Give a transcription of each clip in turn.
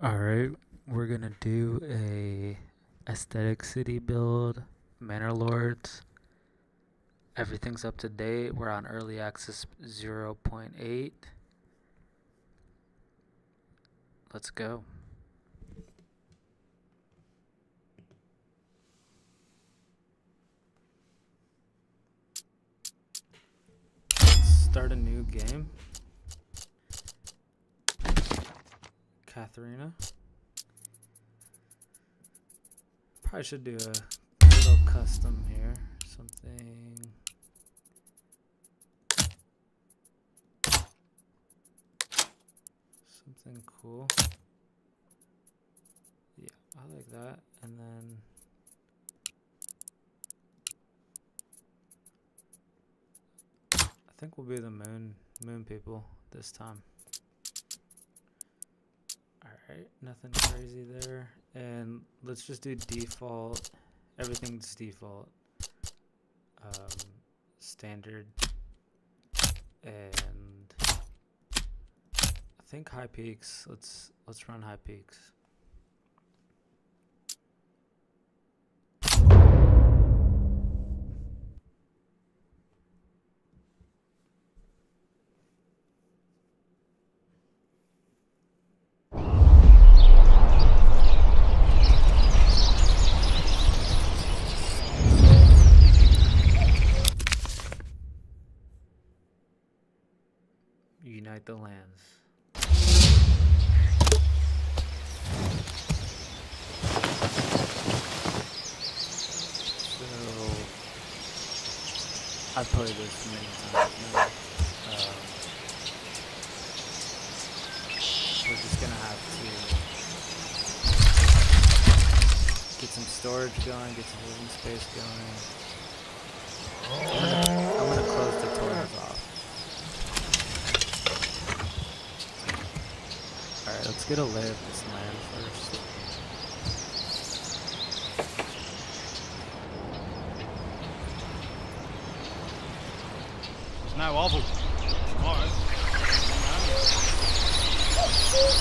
Alright, we're gonna do a aesthetic city build, Manor Lords. Everything's up to date. We're on early access 0.8. Let's go. Let's start a new game. Katharina. Probably should do a little custom here. Something cool. Yeah, I like that. And then I think we'll be the moon people this time. Alright, nothing crazy there. And let's just do default. Everything's default. Standard. And I think high peaks. Let's run high peaks. Unite the lands. So I've played this many times now. We're just gonna have to get some storage going, get some living space going. I'm gonna close the tutorials off. Alright, let's get a lay of this land first. There's no oval tomorrow.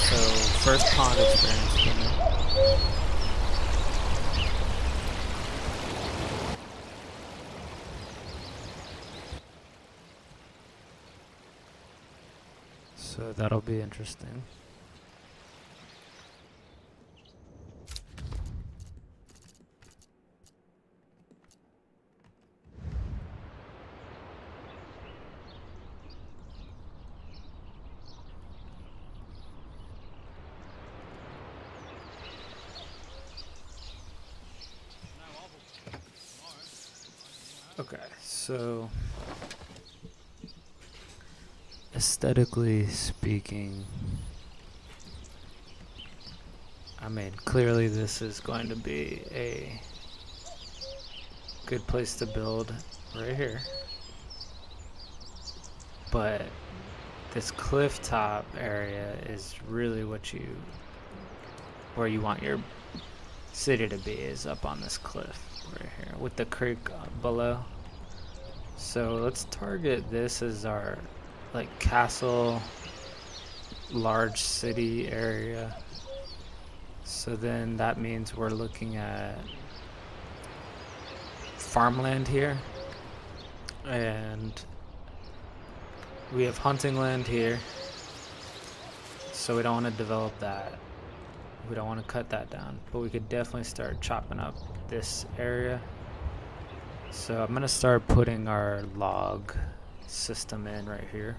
So, first pond experience for me. So that'll be interesting. Okay, so aesthetically speaking, I mean, clearly this is going to be a good place to build right here. But this cliff top area is really where you want your city to be, is up on this cliff right here with the creek below. So let's target this as our like castle, large city area. So then that means we're looking at farmland here, and we have hunting land here, so we don't want to develop that. We don't want to cut that down, but we could definitely start chopping up this area. So I'm gonna start putting our log system in right here.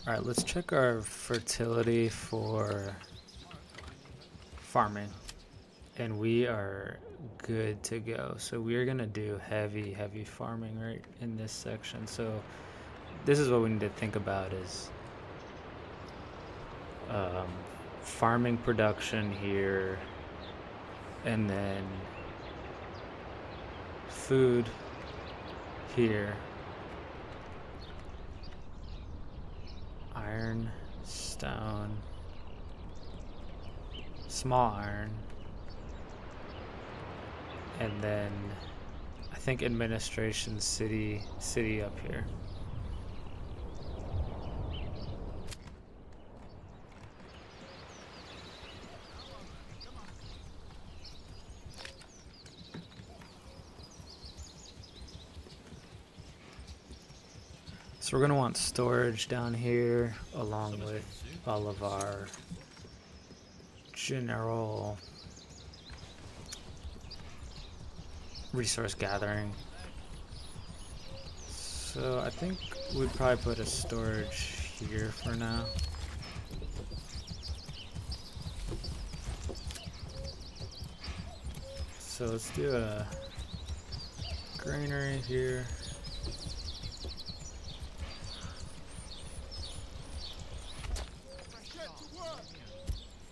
Alright, let's check our fertility for farming. And we are good to go. So we are going to do heavy farming right in this section. So this is what we need to think about is farming production here, and then food here, iron, stone, small iron, and then I think administration city up here. So we're gonna want storage down here along with all of our general resource gathering. So I think we'd probably put a storage here for now. So let's do a granary here.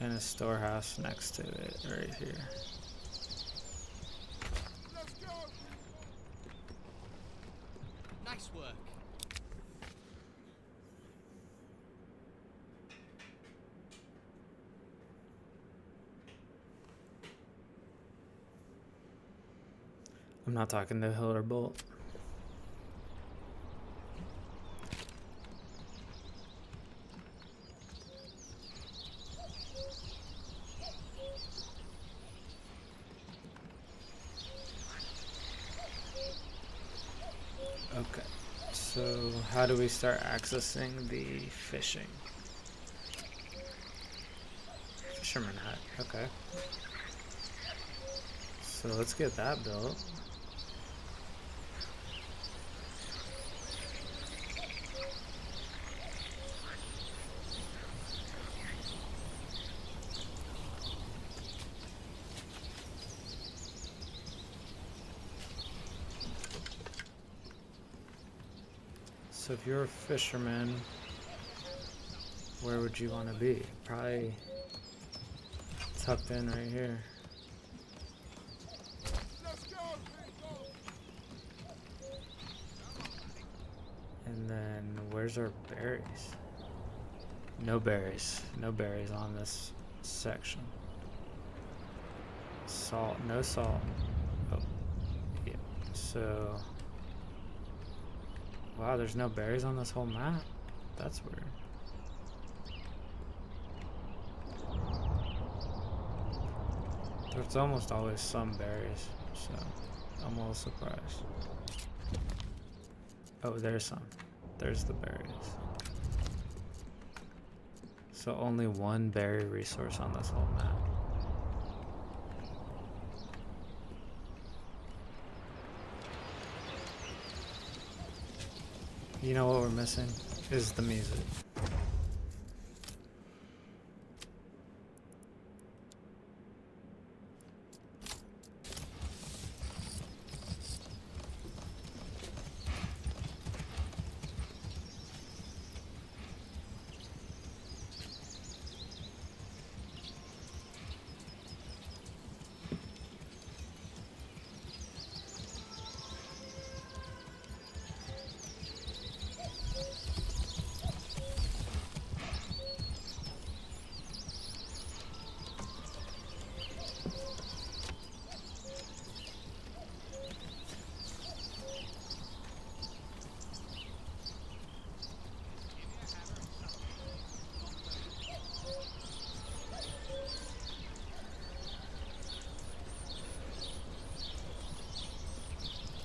And a storehouse next to it right here. Nice work. I'm not talking to Hilderbolt. Okay, so how do we start accessing the fishing? Fisherman hut, okay. So let's get that built. So if you're a fisherman, where would you want to be? Probably tucked in right here. And then where's our berries? No berries. No berries on this section. Salt. No salt. Oh, yeah. So... wow, there's no berries on this whole map? That's weird. There's almost always some berries, so I'm a little surprised. Oh, there's some. There's the berries. So only one berry resource on this whole map. You know what we're missing? Is the music.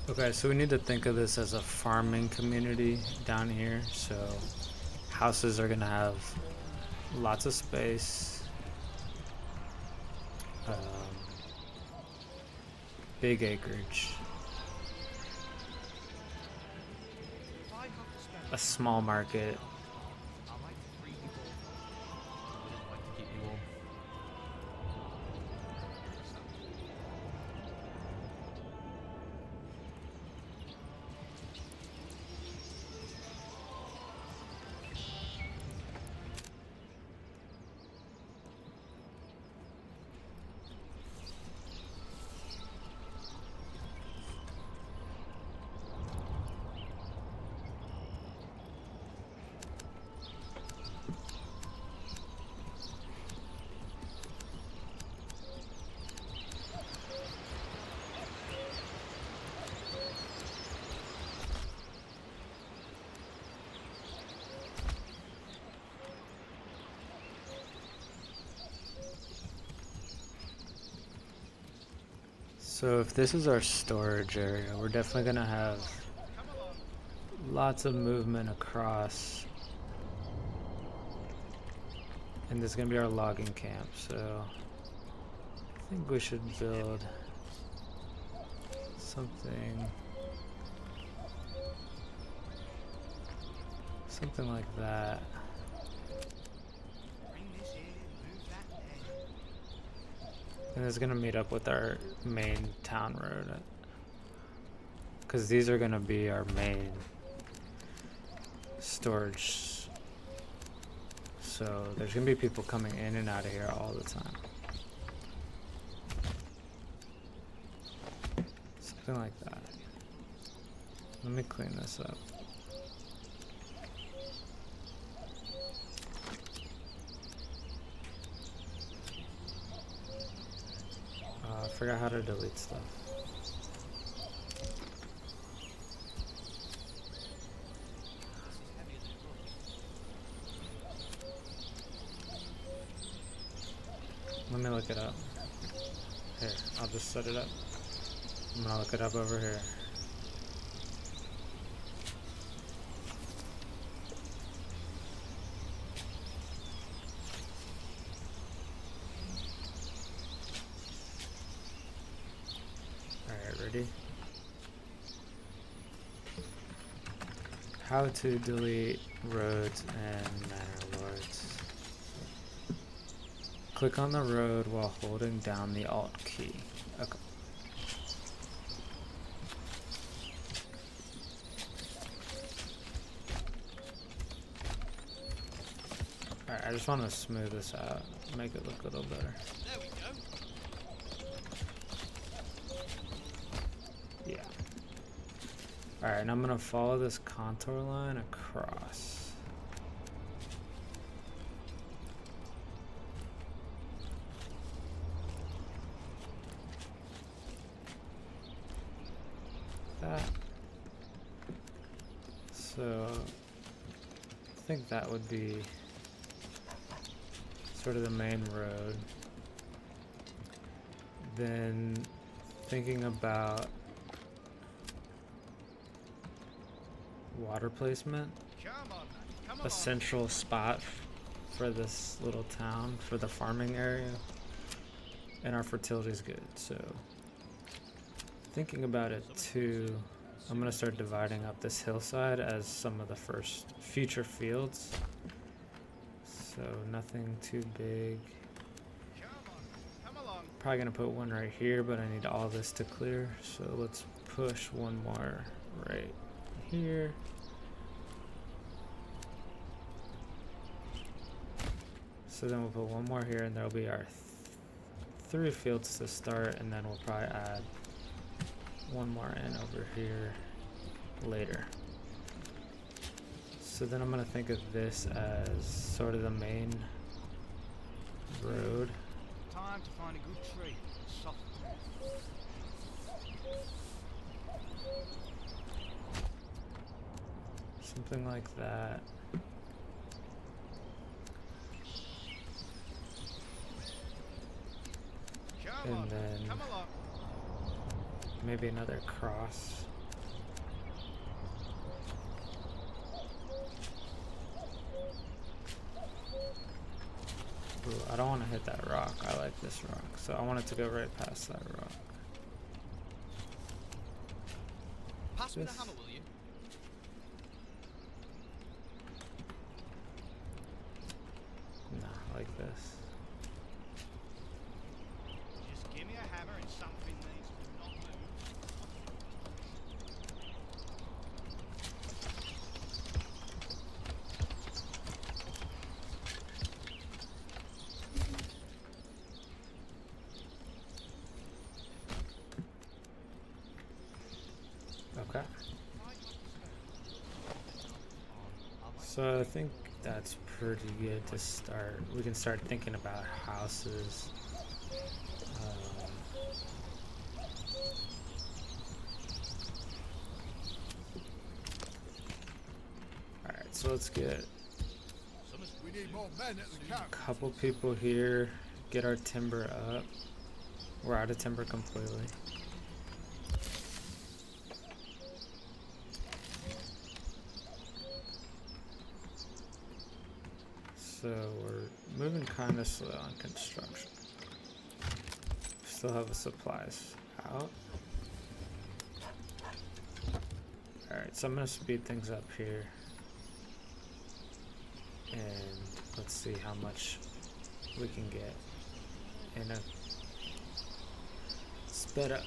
Okay, so we need to think of this as a farming community down here. So houses are gonna have lots of space, big acreage, a small market. I like to free people. I wouldn't like to keep you all. So if this is our storage area, we're definitely gonna have lots of movement across. And this is gonna be our logging camp, so I think we should build something like that. And it's gonna meet up with our main town road, because these are gonna be our main storage. So there's gonna be people coming in and out of here all the time. Something like that. Let me clean this up. I forgot how to delete stuff. Let me look it up. Here, I'll just set it up. I'm gonna look it up over here. Alright, ready? How to delete roads and manor lords. Click on the road while holding down the Alt key. Okay. Alright, I just want to smooth this out, make it look a little better. There we go. Yeah. Alright, and I'm gonna follow this contour line across. That. So I think that would be sort of the main road. Then thinking about water placement, a central spot for this little town, for the farming area, and our fertility is good. So thinking about it too, I'm gonna start dividing up this hillside as some of the first future fields. So nothing too big. Probably gonna put one right here, but I need all this to clear. So let's push one more right here. So then we'll put one more here, and there'll be our 3 fields to start, and then we'll probably add one more in over here later. So then I'm gonna think of this as sort of the main road. Time to find a good tree. Soft. Something like that. And then maybe another cross. Ooh, I don't want to hit that rock. I like this rock, so I want it to go right past that rock. Pass me the hammer, will you? Nah, like this. Just give me a hammer and something needs to not move. Okay. So I think that's pretty good to start. We can start thinking about houses. Alright, so let's get We need more men at the a camp. couple people here, get our timber up. We're out of timber completely. So we're moving kind of slow on construction. Still have the supplies out. Alright, so I'm going to speed things up here. And let's see how much we can get in a sped up.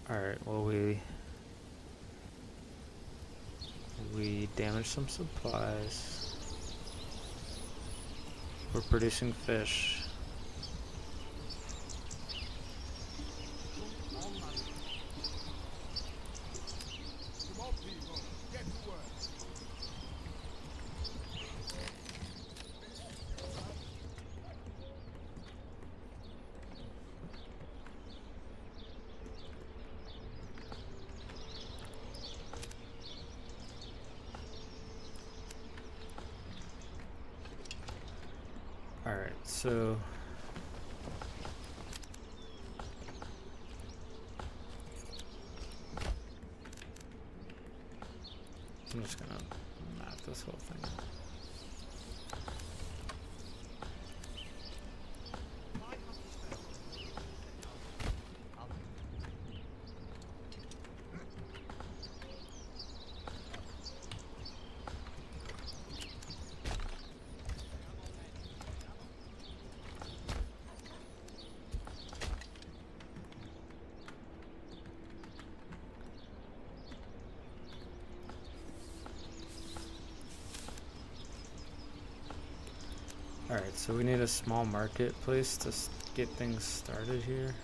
Alright, well we damaged some supplies. We're producing fish. Come on, people. Get to work. Alright, so I'm just gonna map this whole thing. Alright, so we need a small marketplace to get things started here.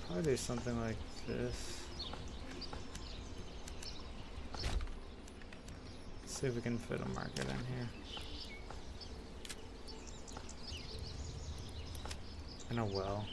Probably do something like this. See if we can fit a market in here. And a well.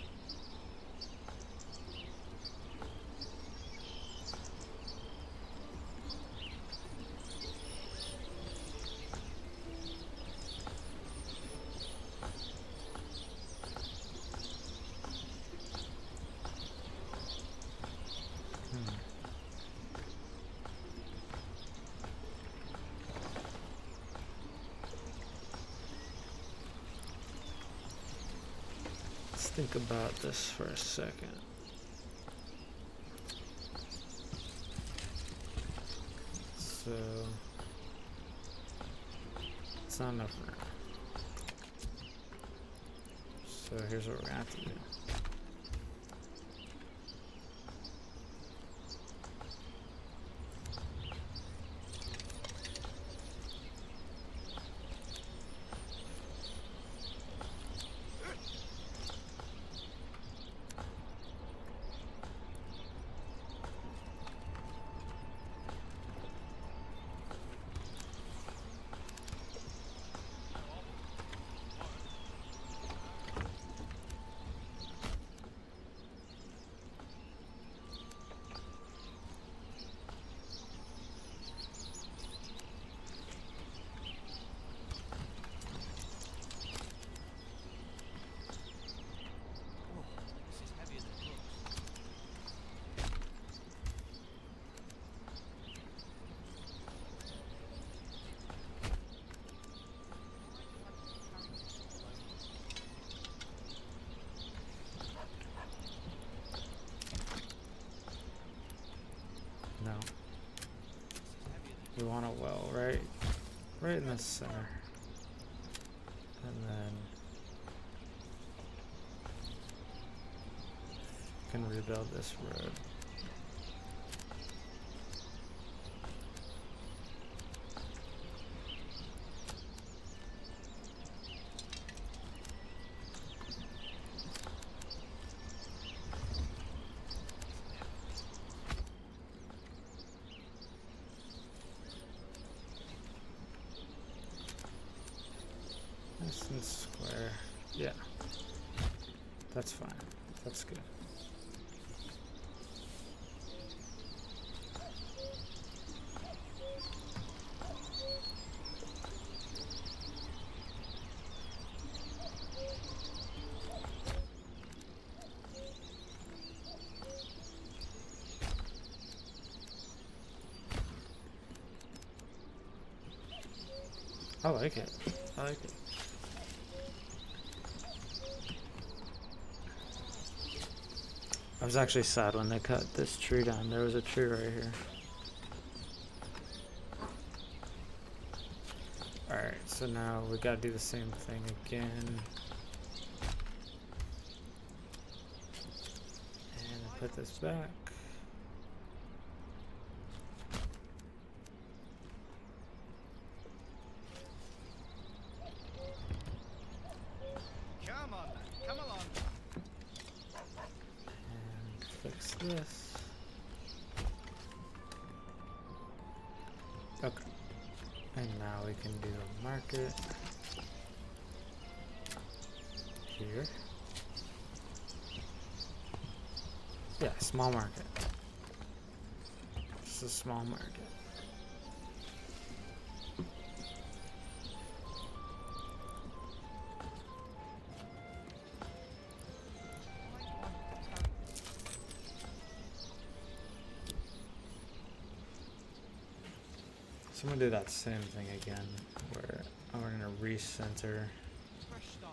think about this for a second. So it's not enough room. So here's what we're gonna have to do. This is heavier than it looks. No. This is heavier than We want a well right in the center. And then we can rebuild this road. Nice and square. Yeah. That's fine. That's good. I like it. I like it. I was actually sad when they cut this tree down. There was a tree right here. Alright, so now we gotta do the same thing again. And I put this back. Come on, man. Come along. And fix this. Okay. And now we can do a market here. Yeah, small market. Just a small market. So I'm gonna do that same thing again, where we're gonna recenter. fresh start.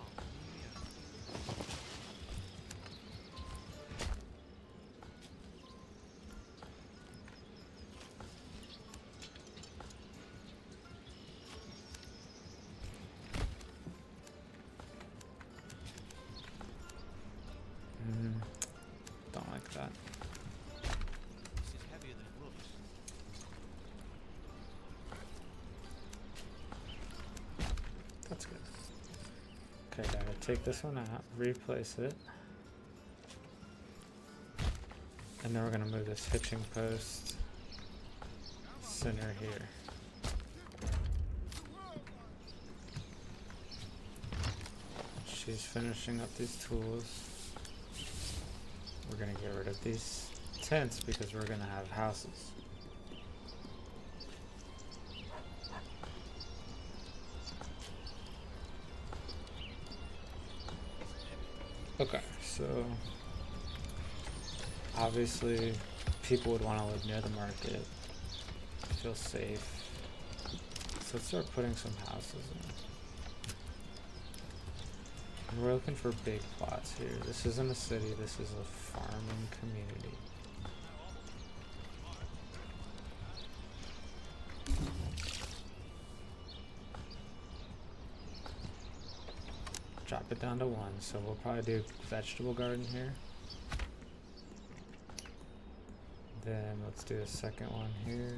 Don't like that. This is heavier than it looks. That's good. Okay, gotta take this one out, replace it. And then we're gonna move this hitching post center here. She's finishing up these tools. We're gonna get rid of these tents because we're gonna have houses. Okay, so obviously people would want to live near the market, feel safe. So let's start putting some houses in. We're looking for big plots here. This isn't a city, this is a farming community. Drop it down to 1, so we'll probably do vegetable garden here. Then let's do a second one here.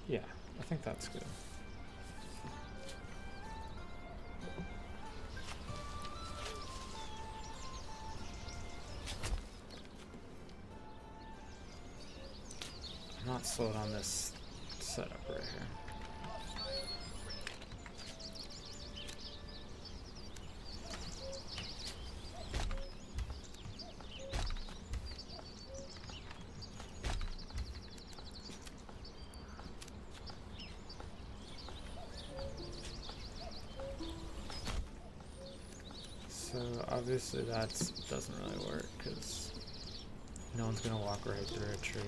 Yeah, I think that's good. I'm not sold on this setup right here. So obviously that doesn't really work because no one's gonna walk right through a tree.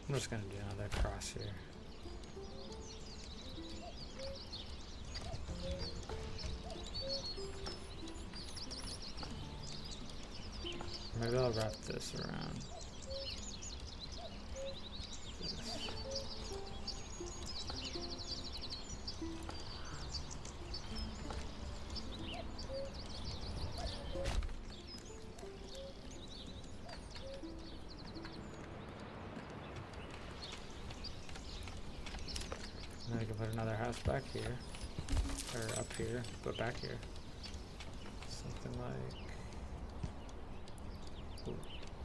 I'm just gonna do another cross here. Maybe I'll wrap this around. And I can put another house back here, or up here, but back here. Something like, ooh,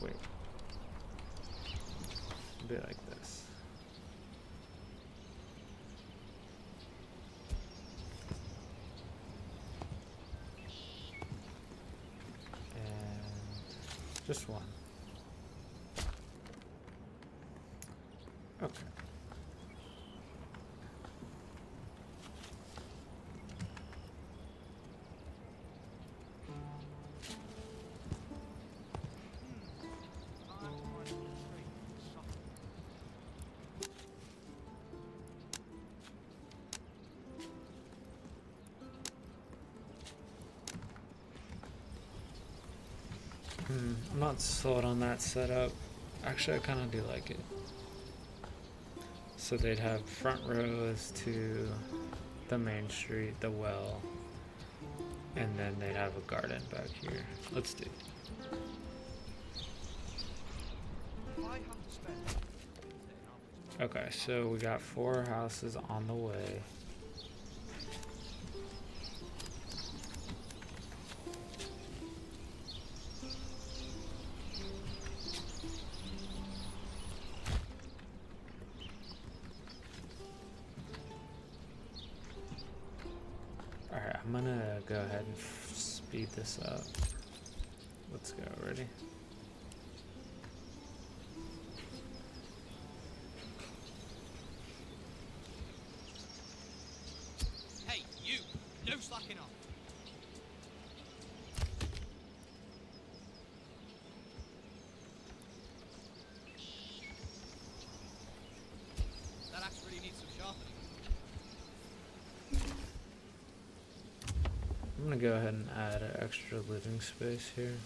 wait, a bit like this. And just one. Okay. I'm not sold on that setup. Actually, I kind of do like it. So they'd have front rows to the main street, the well, and then they'd have a garden back here. Let's do. Okay, so we got 4 houses on the way. Alright, I'm gonna go ahead and speed this up. Let's go, ready? Hey, you! No slacking off! That axe really needs some sharpening. I'm gonna go ahead and add an extra living space here.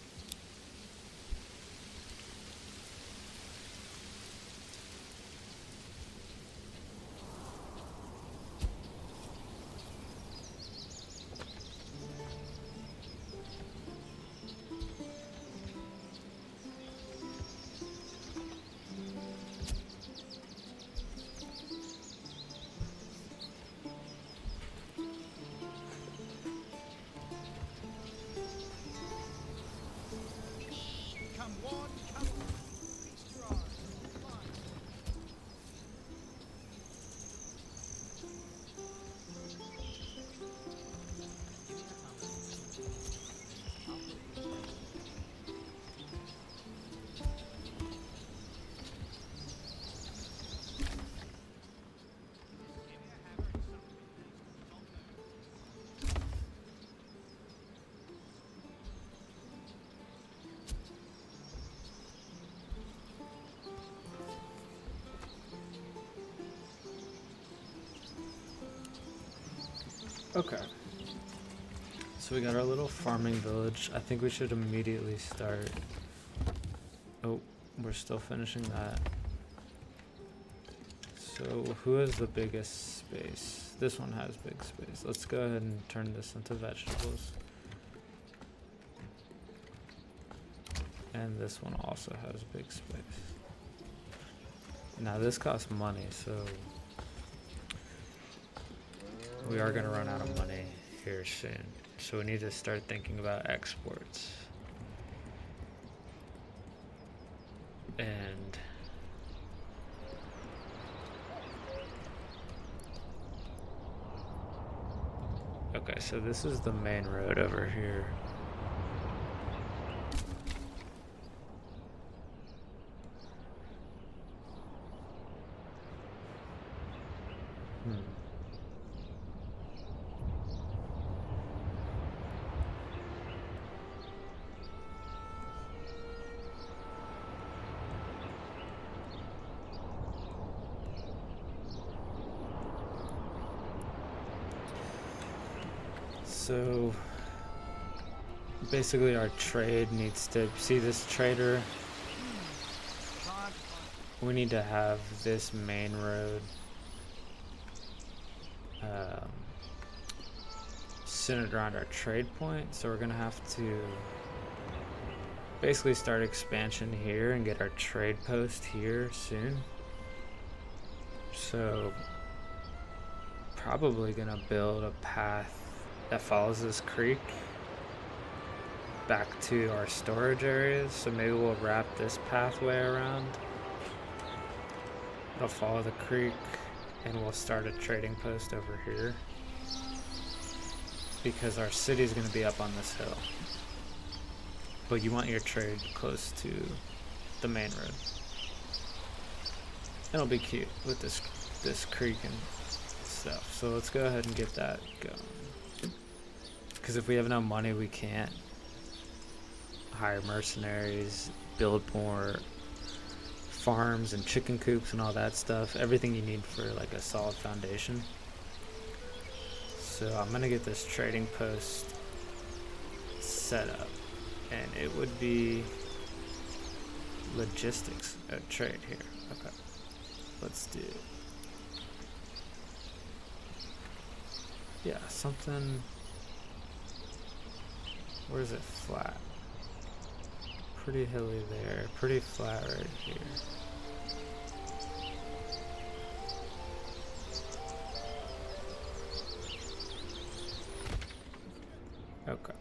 Okay. So we got our little farming village. I think we should immediately start. Oh, we're still finishing that. So who has the biggest space? This one has big space. Let's go ahead and turn this into vegetables. And this one also has big space. Now this costs money, so we are gonna run out of money here soon. So we need to start thinking about exports. And okay, so this is the main road over here. So basically our trade needs to see this trader. We need to have this main road centered around our trade point. So we're gonna have to basically start expansion here and get our trade post here soon. So probably gonna build a path that follows this creek back to our storage areas. So maybe we'll wrap this pathway around. It'll follow the creek and we'll start a trading post over here because our city is going to be up on this hill. But you want your trade close to the main road. It'll be cute with this creek and stuff. So let's go ahead and get that going. Because if we have no money, we can't hire mercenaries, build more farms and chicken coops and all that stuff. Everything you need for like a solid foundation. So I'm gonna get this trading post set up, and it would be logistics trade here. Okay, let's do something. Where's it flat? Pretty hilly there, pretty flat right here. Okay.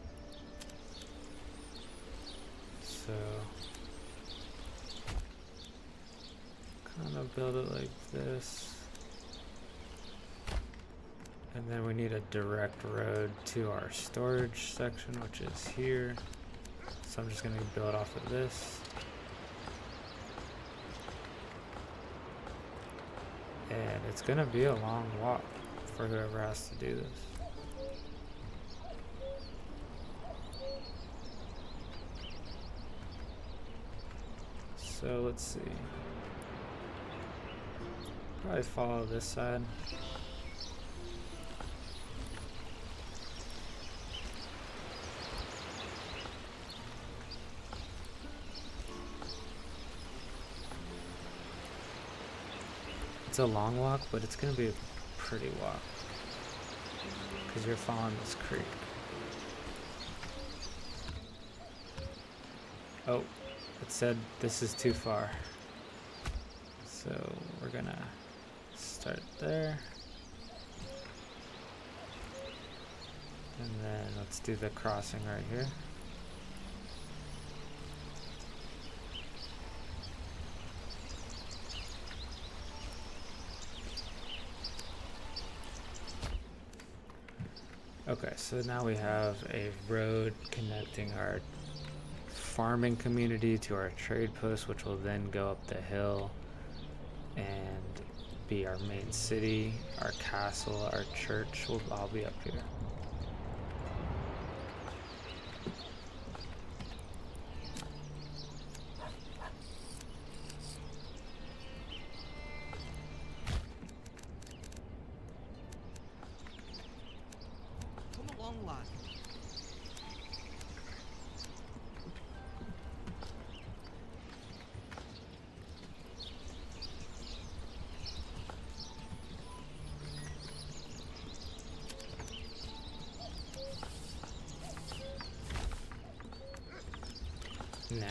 So kind of build it like this. And then we need a direct road to our storage section, which is here. So I'm just going to build off of this. And it's going to be a long walk for whoever has to do this. So let's see. Probably follow this side. It's a long walk, but it's gonna be a pretty walk because you're following this creek. Oh, it said this is too far. So we're gonna start there. And then let's do the crossing right here. Okay, so now we have a road connecting our farming community to our trade post, which will then go up the hill and be our main city. Our castle, our church will all be up here. Nah.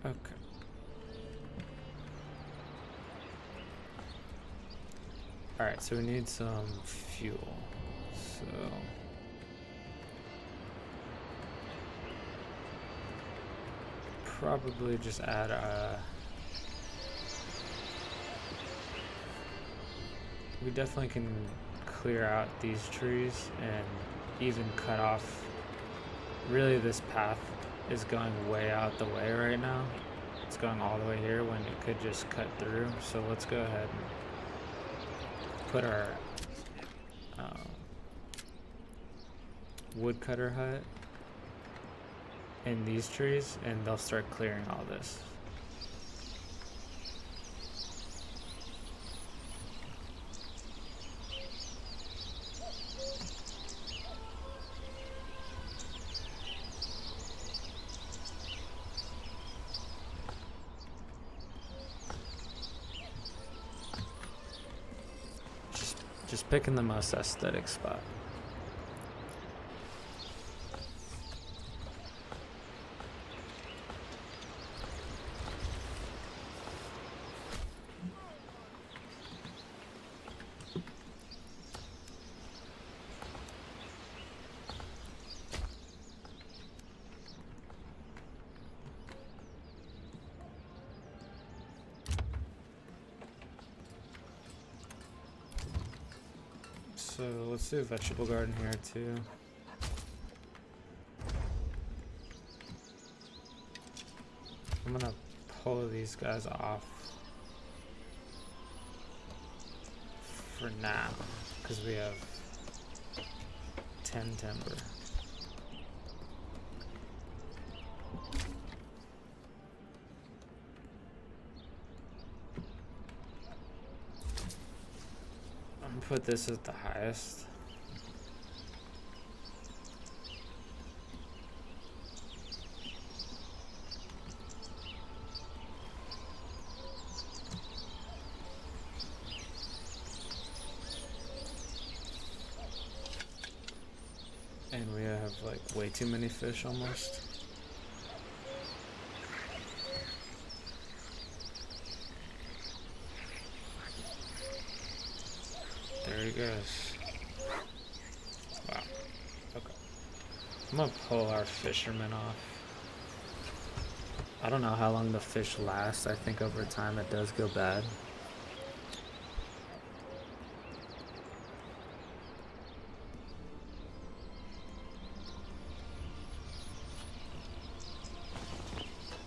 Okay. Alright, so we need some fuel. So probably just add we definitely can clear out these trees and even cut off. Really, this path is going way out the way right now. It's going all the way here when it could just cut through. So let's go ahead and put our woodcutter hut in these trees, and they'll start clearing all this. Just picking the most aesthetic spot. So let's do a vegetable garden here too. I'm gonna pull these guys off for now because we have 10 timber. Put this at the highest. And we have like way too many fish almost. There he goes. Wow. Okay. I'm gonna pull our fisherman off. I don't know how long the fish last. I think over time it does go bad.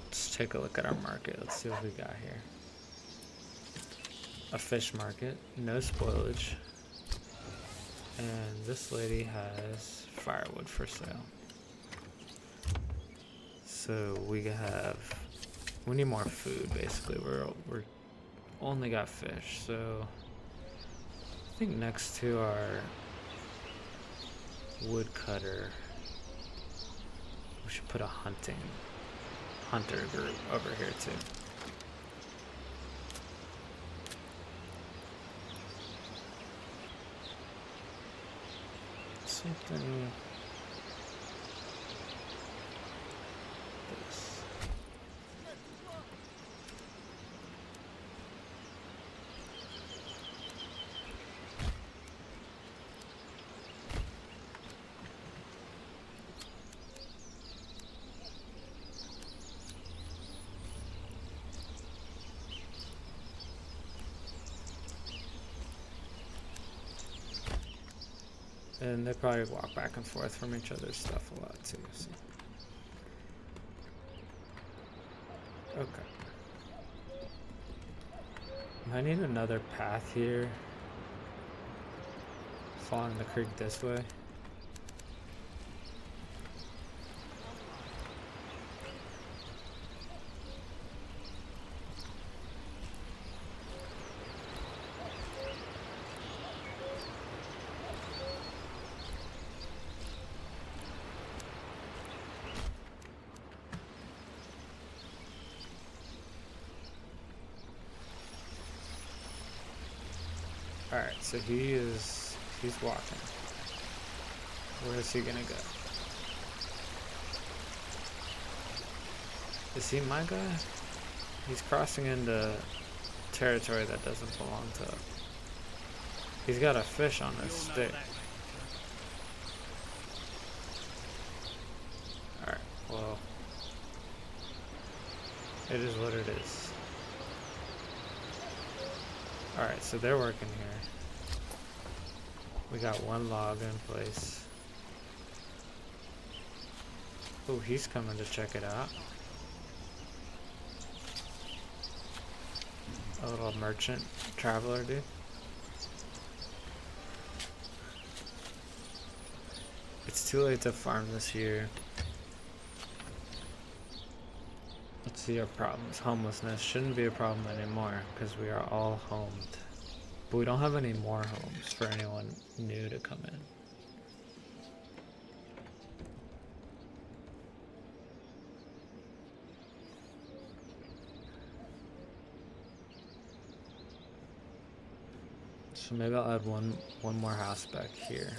Let's take a look at our market. Let's see what we got here. A fish market, no spoilage. And this lady has firewood for sale. So we need more food basically. We're only got fish. So I think next to our woodcutter, we should put a hunter group over here too. Something this. And they probably walk back and forth from each other's stuff a lot too. So. Okay. I need another path here. Following the creek this way. Alright, so he's walking. Where is he gonna go? Is he my guy? He's crossing into territory that doesn't belong to us. He's got a fish on his You'll know stick. that, mate. Alright, well. It is what it is. Alright, so they're working here. We got one log in place. Oh, he's coming to check it out. A little merchant traveler dude. It's too late to farm this year. Let's see our problems. Homelessness shouldn't be a problem anymore because we are all homed. But we don't have any more homes for anyone new to come in. So maybe I'll add one more house back here.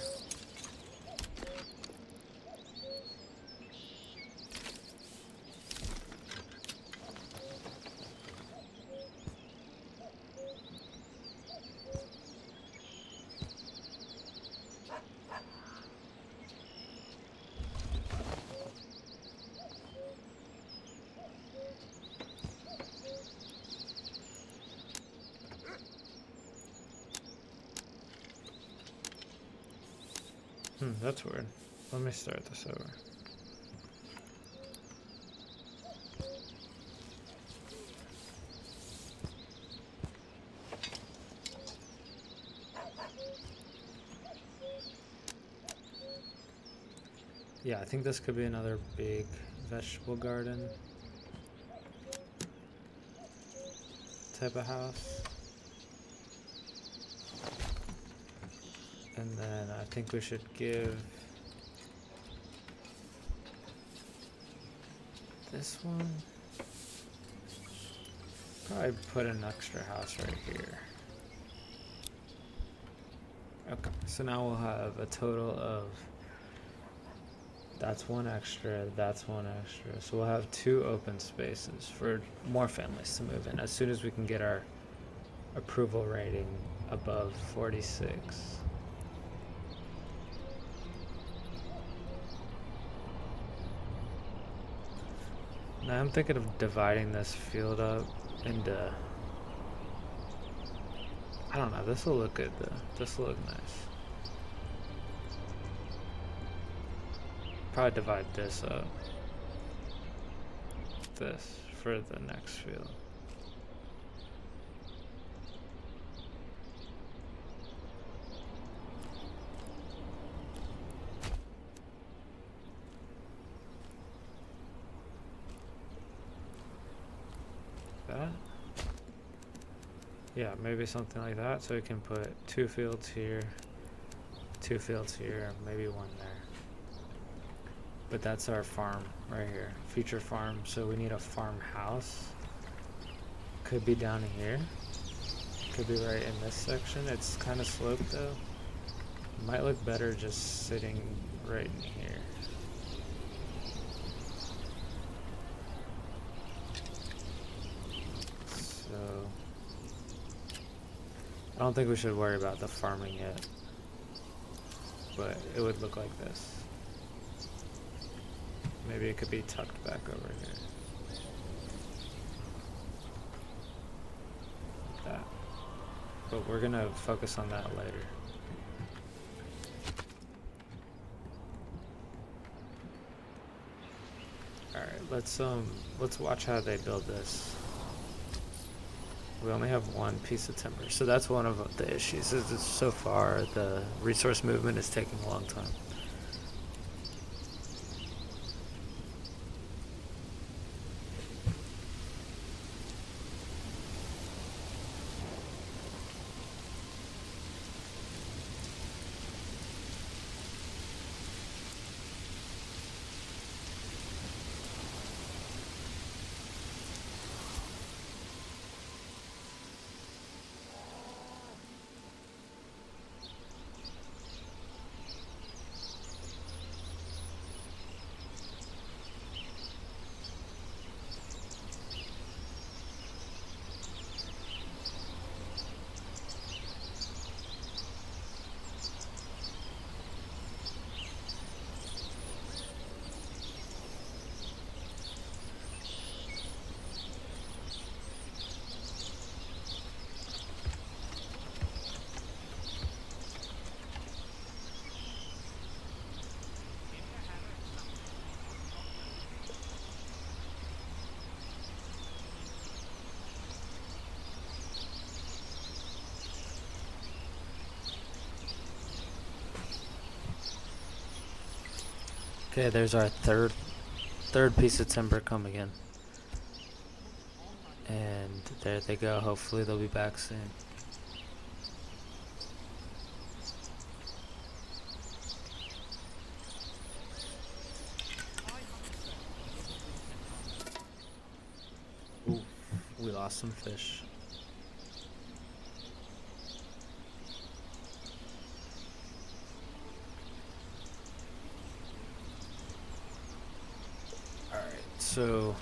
That's weird. Let me start this over. Yeah, I think this could be another big vegetable garden type of house. And then I think we should give this one, probably put an extra house right here. Okay, so now we'll have a total of, that's one extra, that's one extra. So we'll have 2 open spaces for more families to move in as soon as we can get our approval rating above 46. Now I'm thinking of dividing this field up into, I don't know, this will look good though. This will look nice. Probably divide this up. This for the next field. That? Yeah, maybe something like that. So we can put 2 fields here, 2 fields here, maybe 1 there. But that's our farm right here, future farm. So we need a farmhouse. Could be down here. Could be right in this section. It's kind of sloped though. Might look better just sitting right in here. So I don't think we should worry about the farming yet, but it would look like this. Maybe it could be tucked back over here. Like that. But we're gonna focus on that later. Alright, let's watch how they build this. We only have 1 piece of timber, so that's one of the issues. Is so far the resource movement is taking a long time. Okay, there's our third piece of timber coming in. And there they go. Hopefully they'll be back soon. Ooh, we lost some fish. Alright, so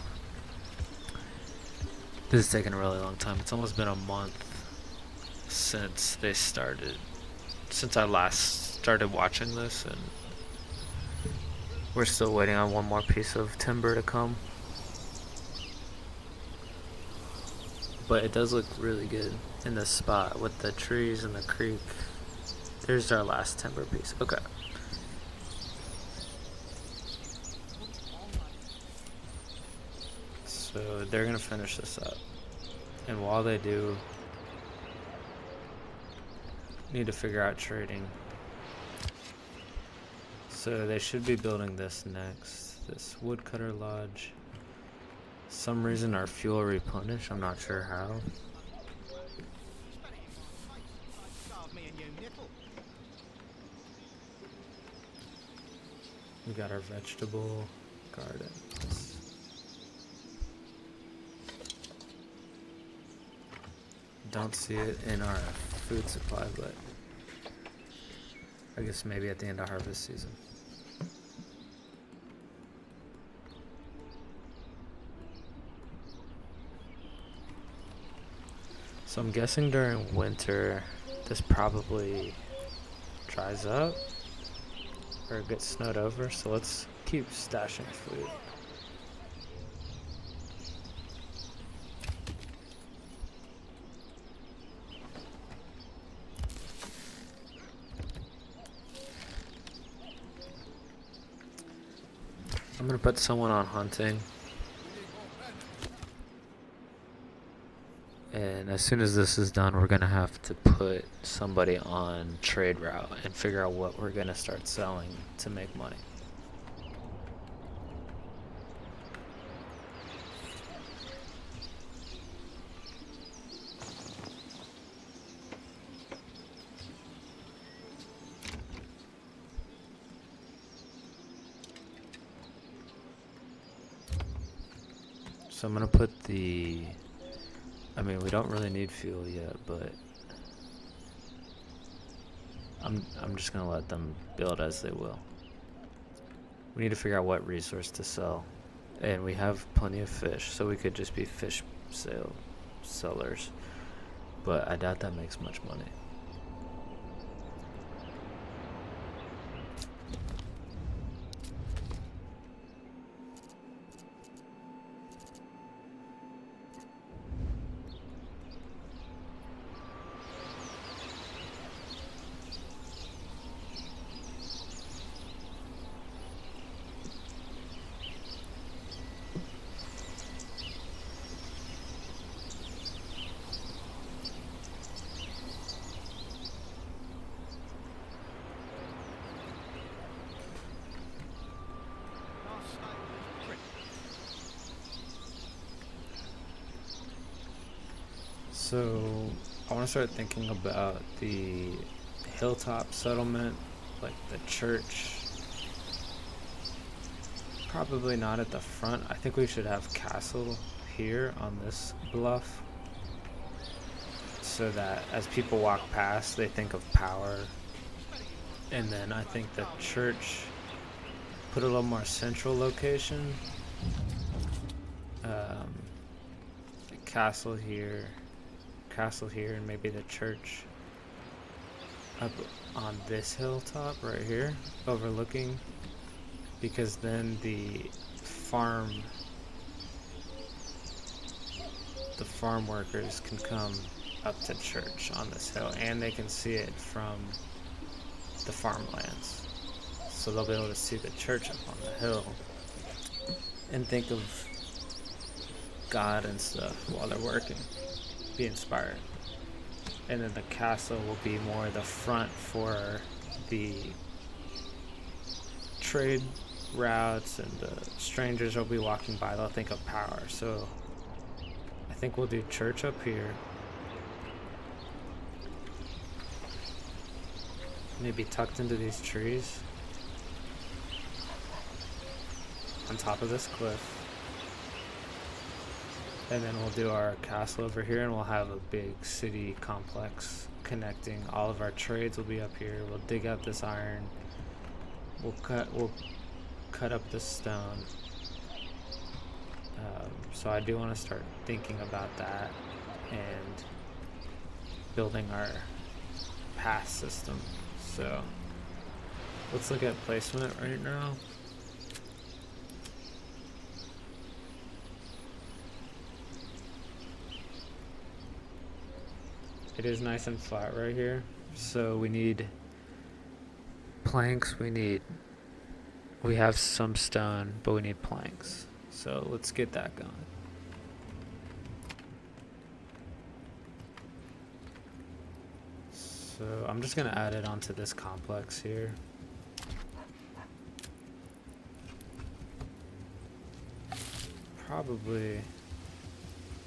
this is taking a really long time. It's almost been a month since I last started watching this, and we're still waiting on one more piece of timber to come. But it does look really good in this spot with the trees and the creek. There's our last timber piece. Okay. So they're gonna finish this up. And while they do, need to figure out trading. So they should be building this next. This woodcutter lodge. Some reason our fuel replenish, I'm not sure how. We got our vegetable gardens. Don't see it in our food supply, but I guess maybe at the end of harvest season. So I'm guessing during winter this probably dries up or gets snowed over, so let's keep stashing food. I'm gonna put someone on hunting. And as soon as this is done, we're gonna have to put somebody on trade route and figure out what we're gonna start selling to make money. So I'm gonna put we don't really need fuel yet, but I'm just gonna let them build as they will. We need to figure out what resource to sell, and we have plenty of fish, so we could just be fish sellers, but I doubt that makes much money. So I want to start thinking about the hilltop settlement, like the church. Probably not at the front. I think we should have castle here on this bluff, so that as people walk past they think of power. And then I think the church, put a little more central location. Castle here, and maybe the church up on this hilltop right here, overlooking, because then the farm workers can come up to church on this hill, and they can see it from the farmlands, so they'll be able to see the church up on the hill and think of God and stuff while they're working, be inspired. And then the castle will be more the front for the trade routes, and strangers will be walking by, they'll think of power. So I think we'll do church up here. Maybe tucked into these trees. On top of this cliff. And then we'll do our castle over here, and we'll have a big city complex connecting. All of our trades will be up here. We'll dig out this iron. We'll cut up this stone. So I do want to start thinking about that and building our path system. So let's look at placement right now. It is nice and flat right here. So we need planks, we have some stone, but we need planks. So let's get that going. So I'm just gonna add it onto this complex here. Probably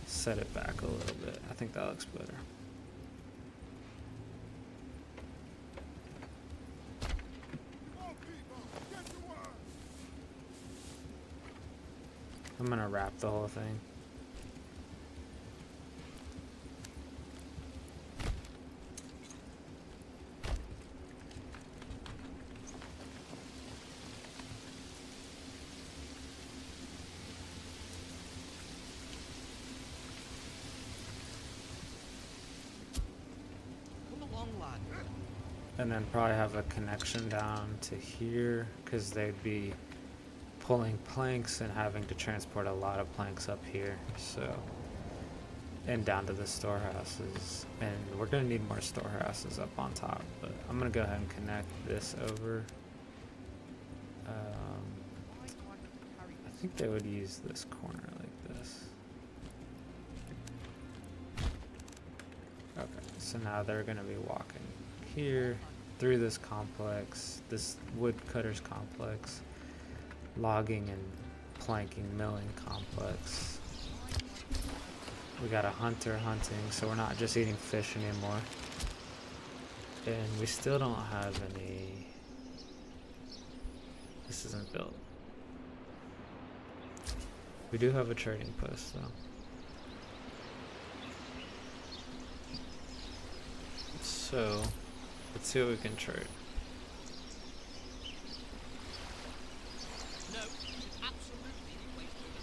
set it back a little bit. I think that looks better. I'm gonna wrap the whole thing. Come along, lad. And then probably have a connection down to here, because they'd be pulling planks and having to transport a lot of planks up here. So, and down to the storehouses, and we're gonna need more storehouses up on top, but I'm gonna go ahead and connect this over. I think they would use this corner like this. Okay, so now they're gonna be walking here through this complex, this woodcutters complex, logging and planking milling complex. We got a hunter hunting, so we're not just eating fish anymore. And we still don't have any. This isn't built. We do have a trading post though. So let's see what we can trade. No, it's absolutely the place over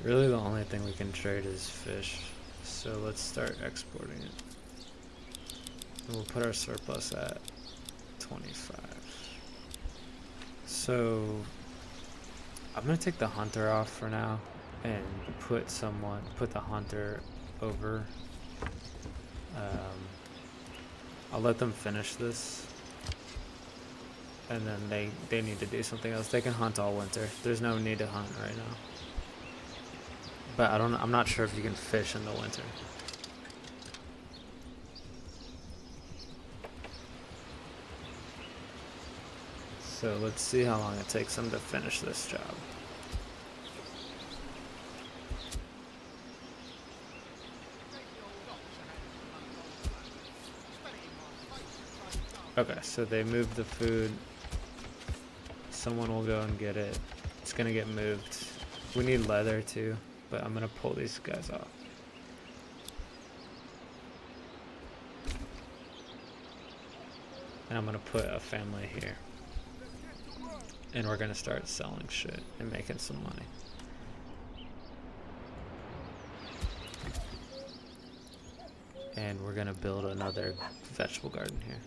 there. Really the only thing we can trade is fish. So let's start exporting it. And we'll put our surplus at 25. So I'm gonna take the hunter off for now and put the hunter over. I'll let them finish this, and then they need to do something else. They can hunt all winter. There's no need to hunt right now. But I'm not sure if you can fish in the winter. So let's see how long it takes them to finish this job. Okay, so they moved the food. Someone will go and get it. It's gonna get moved. We need leather too, but I'm gonna pull these guys off. And I'm gonna put a family here. And we're gonna start selling shit and making some money. And we're gonna build another vegetable garden here.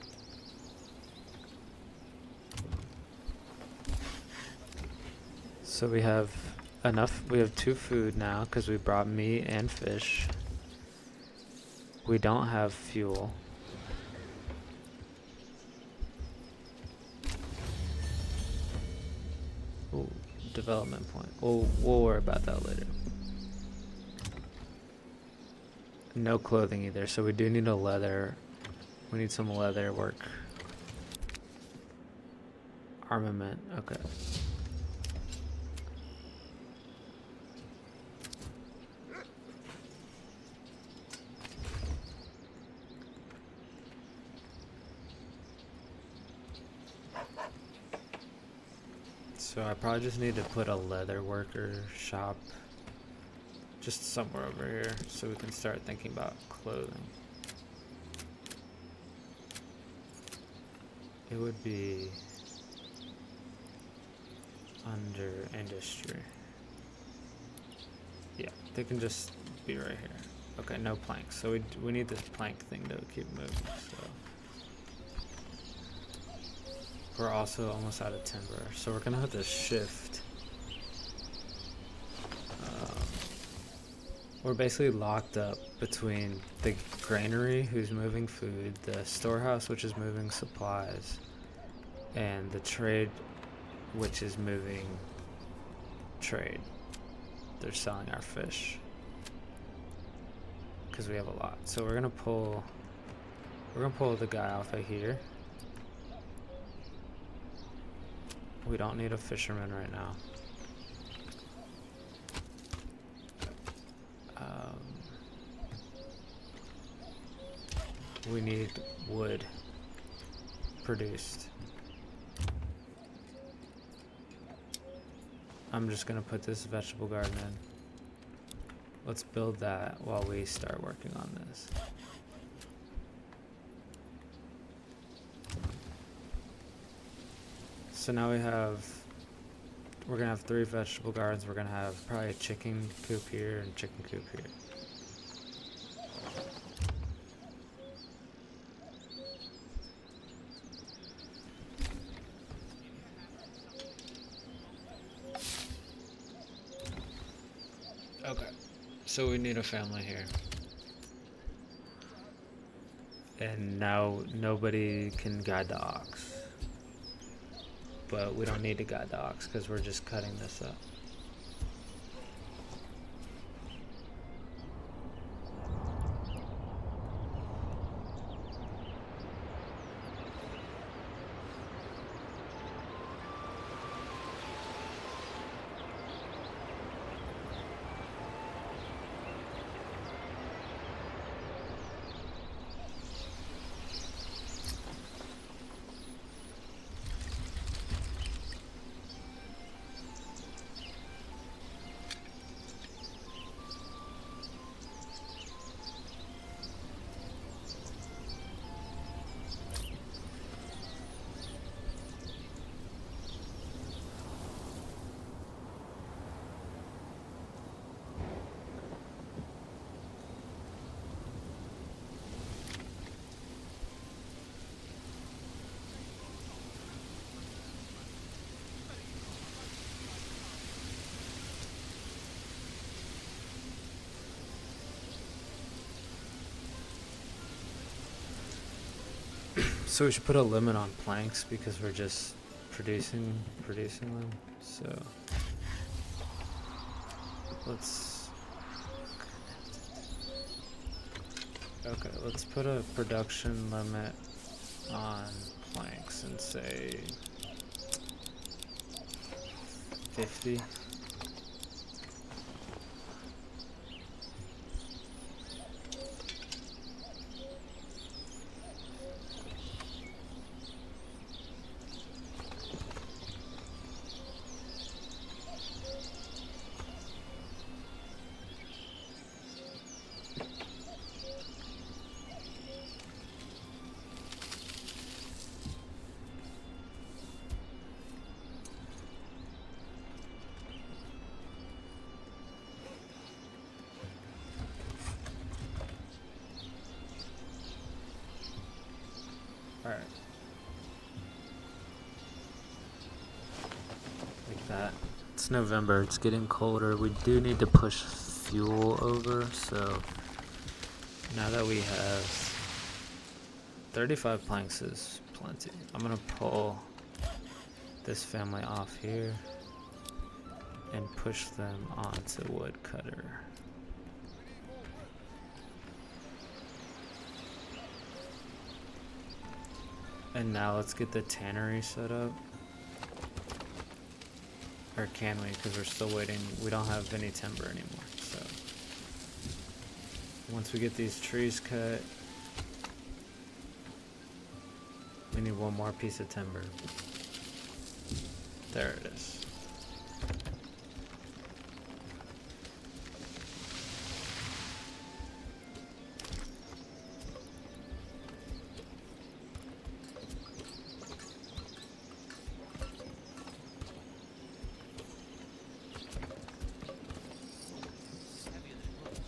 So we have enough, we have 2 food now because we brought meat and fish. We don't have fuel. Ooh, development point. We'll worry about that later. No clothing either, so we do need a leather. We need some leather work. Armament, okay. So I probably just need to put a leather worker shop just somewhere over here so we can start thinking about clothing. It would be under industry. Yeah, they can just be right here. Okay, no planks. So we need this plank thing to keep moving. So we're also almost out of timber, so we're gonna have to shift. We're basically locked up between the granary, who's moving food, the storehouse, which is moving supplies, and the trade, which is moving trade. They're selling our fish because we have a lot. So we're gonna pull the guy off of here. We don't need a fisherman right now. We need wood produced. I'm just gonna put this vegetable garden in. Let's build that while we start working on this. So now we're gonna have 3 vegetable gardens. We're gonna have probably a chicken coop here and chicken coop here. Okay, so we need a family here. And now nobody can guide the ox. But we don't need to guide the ox because we're just cutting this up. So we should put a limit on planks because we're just producing them. So let's put a production limit on planks and say 50. Alright. Like that. It's November, it's getting colder. We do need to push fuel over, so now that we have 35 planks is plenty. I'm gonna pull this family off here and push them onto woodcutter. And now let's get the tannery set up. Or can we? Because we're still waiting. We don't have any timber anymore. So once we get these trees cut, we need one more piece of timber. There it is. Heavier than it looks.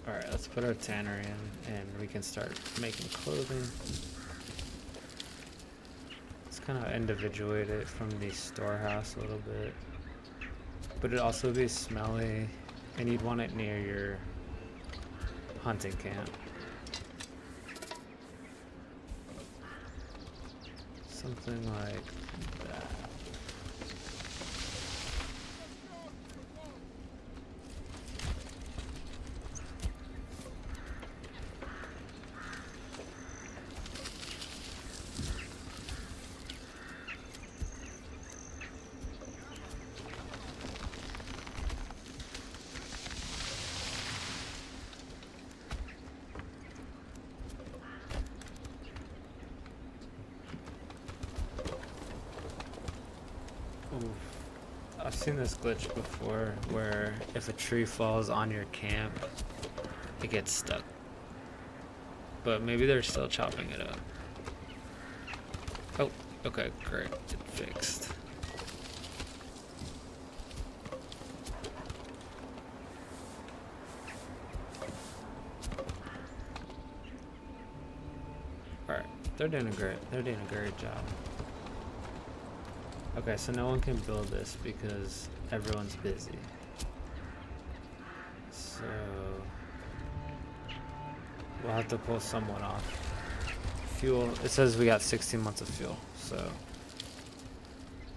Alright, let's put our tannery in and we can start making clothing. Let's kind of individuate it from the storehouse a little bit. But it also be smelly, and you'd want it near your hunting camp. Something like that. I've seen this glitch before where if a tree falls on your camp, it gets stuck. But maybe they're still chopping it up. Oh, okay, great. It fixed. Alright, they're doing a great job. Okay, so no one can build this because everyone's busy. So we'll have to pull someone off. Fuel, it says we got 16 months of fuel, so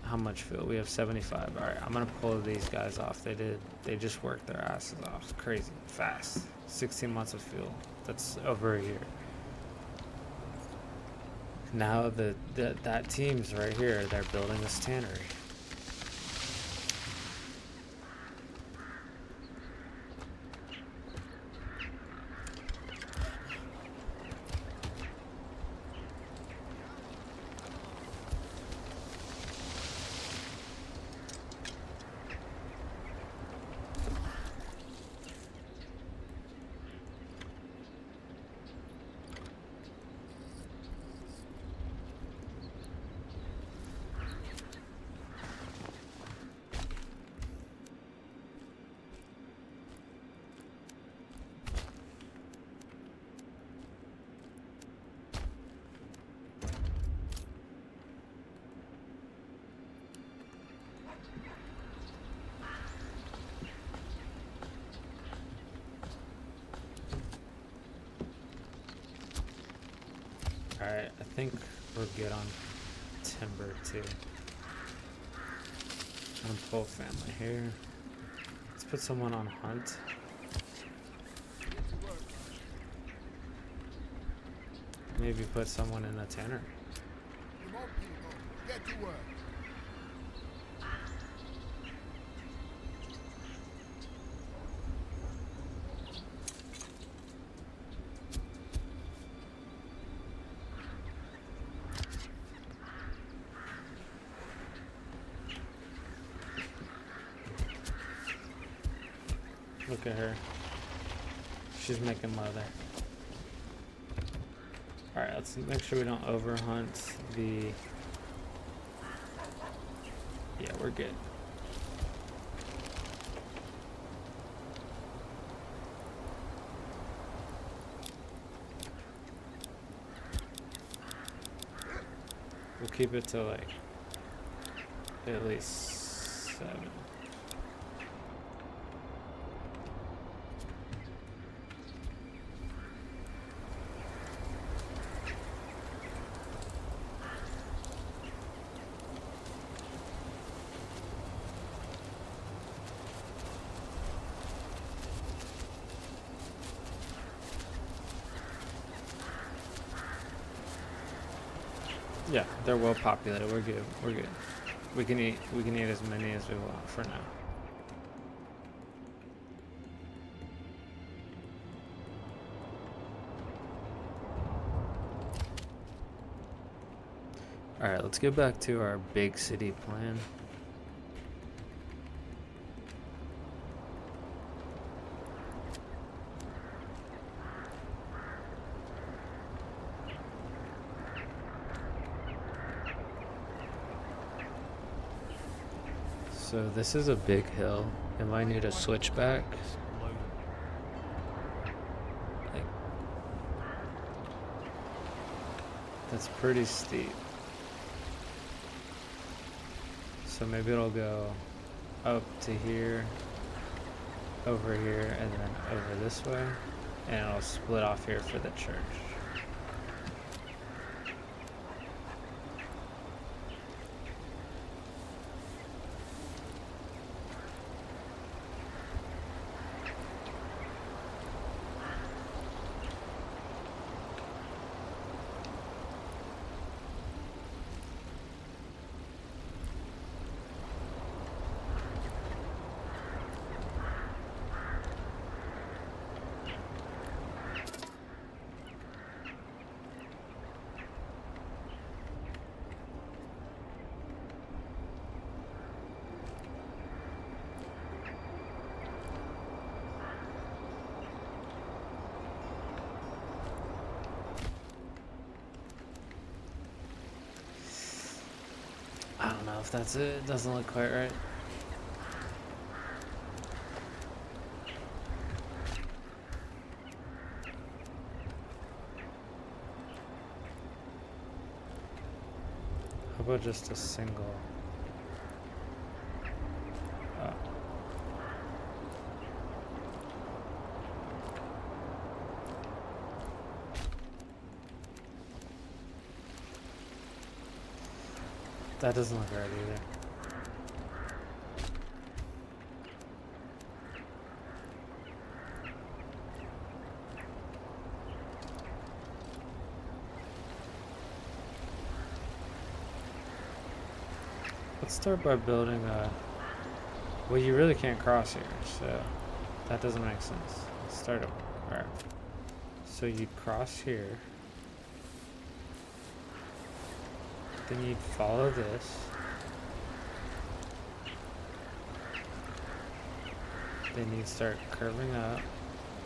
how much fuel? We have 75. Alright, I'm gonna pull these guys off. They just worked their asses off. Crazy, fast. 16 months of fuel. That's over a year. Now that team's right here. They're building this tannery. Alright, I think we're good on timber too. I'm gonna pull family here. Let's put someone on hunt. Maybe put someone in a tannery. Come on, people. Get to work. Look at her. She's making leather. Alright, let's make sure we don't overhunt the... Yeah, we're good. We'll keep it to like at least 7. Yeah, they're well populated. We're good. We're good. We can eat as many as we want for now. All right, let's get back to our big city plan. So this is a big hill. It might need a switchback. Like, that's pretty steep. So maybe it'll go up to here, over here, and then over this way, and it'll split off here for the church. I don't know if that's it. It doesn't look quite right. How about just a single? Oh. That doesn't look right either. Let's start by building a... Well, you really can't cross here, so that doesn't make sense. Let's start over. Alright. So you'd cross here. Then you'd follow this. Then you'd start curving up.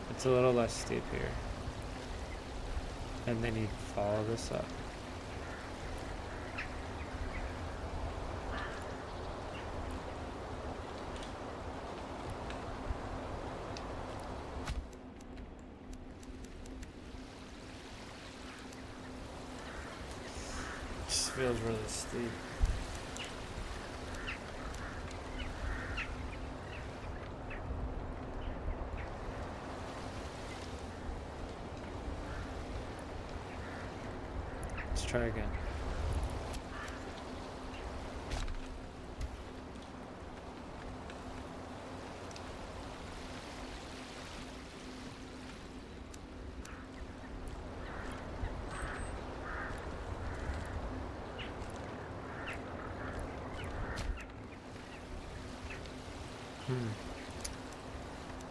It's a little less steep here. And then you'd follow this up. This feels really steep. Let's try again.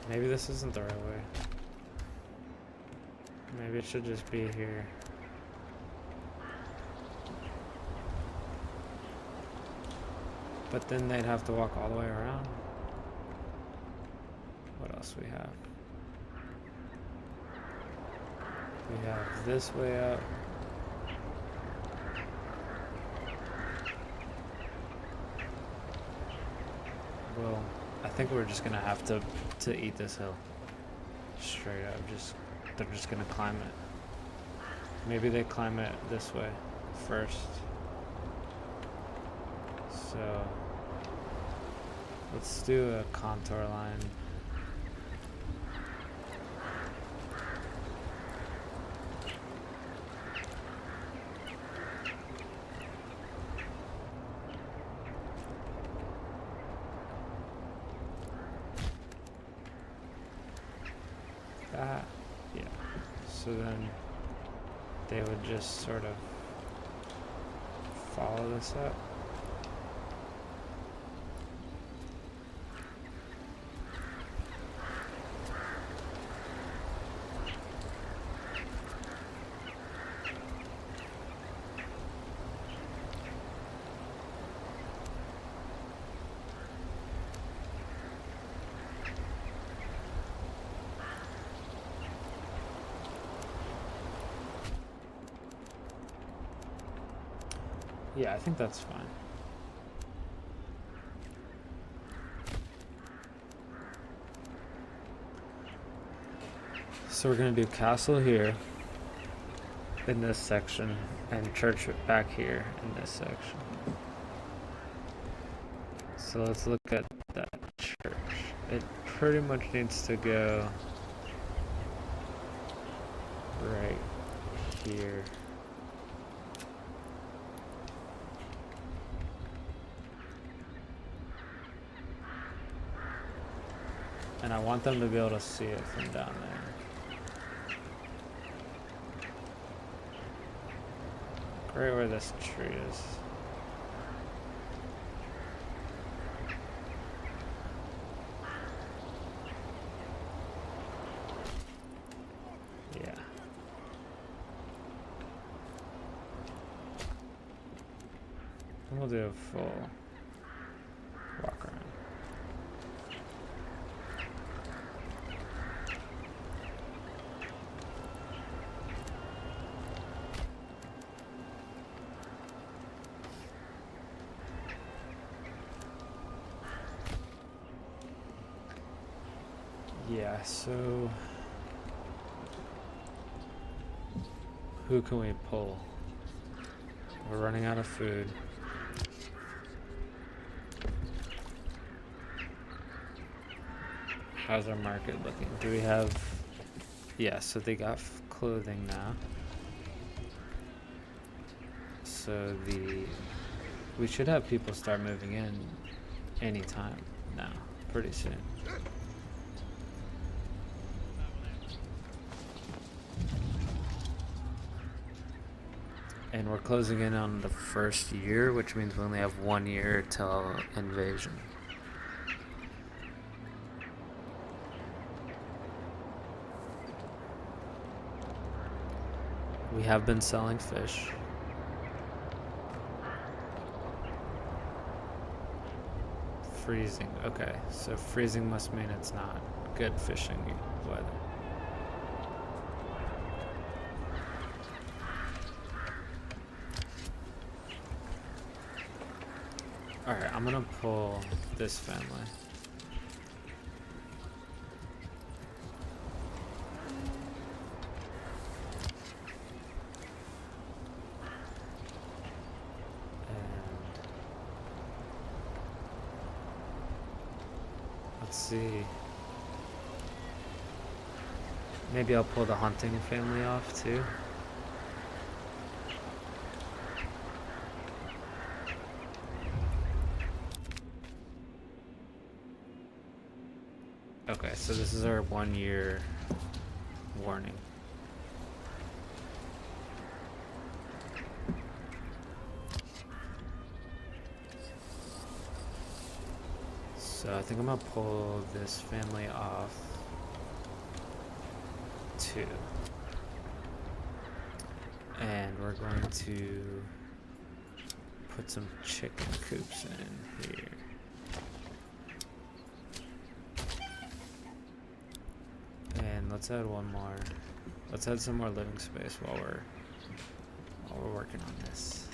Maybe this isn't the right way. Maybe it should just be here. But then they'd have to walk all the way around. What else we have? We have this way up. Well, I think we're just gonna have to eat this hill. Straight up, they're just gonna climb it. Maybe they climb it this way first. So let's do a contour line. Yeah. So then they would just sort of follow this up. Yeah, I think that's fine. So we're gonna do castle here in this section and church back here in this section. So let's look at that church. It pretty much needs to go right here. And I want them to be able to see it from down there. Right where this tree is. Yeah. And we'll do a full walk around. Yeah, so who can we pull? We're running out of food. How's our market looking? Do we have... Yeah, so they got clothing now. So we should have people start moving in anytime now, pretty soon. And we're closing in on the first year, which means we only have 1 year till invasion. We have been selling fish. Freezing, okay. So freezing must mean it's not good fishing weather. Alright, I'm gonna pull this family. And let's see. Maybe I'll pull the hunting family off too. Okay, so this is our 1 year warning. So I think I'm gonna pull this family off too. And we're going to put some chicken coops in here. And let's add one more. Let's add some more living space while we're working on this.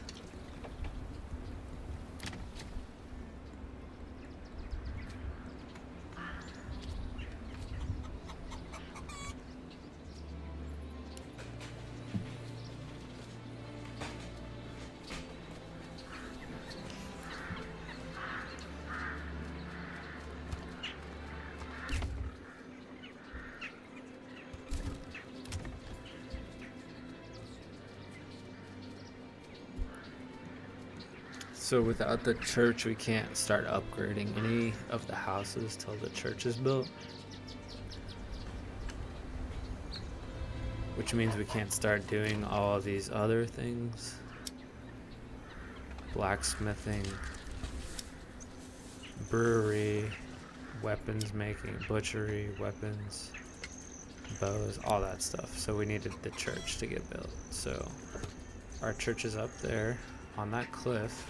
So without the church, we can't start upgrading any of the houses till the church is built. Which means we can't start doing all of these other things blacksmithing, brewery, weapons making, butchery, weapons, bows, all that stuff. So we needed the church to get built. So our church is up there on that cliff,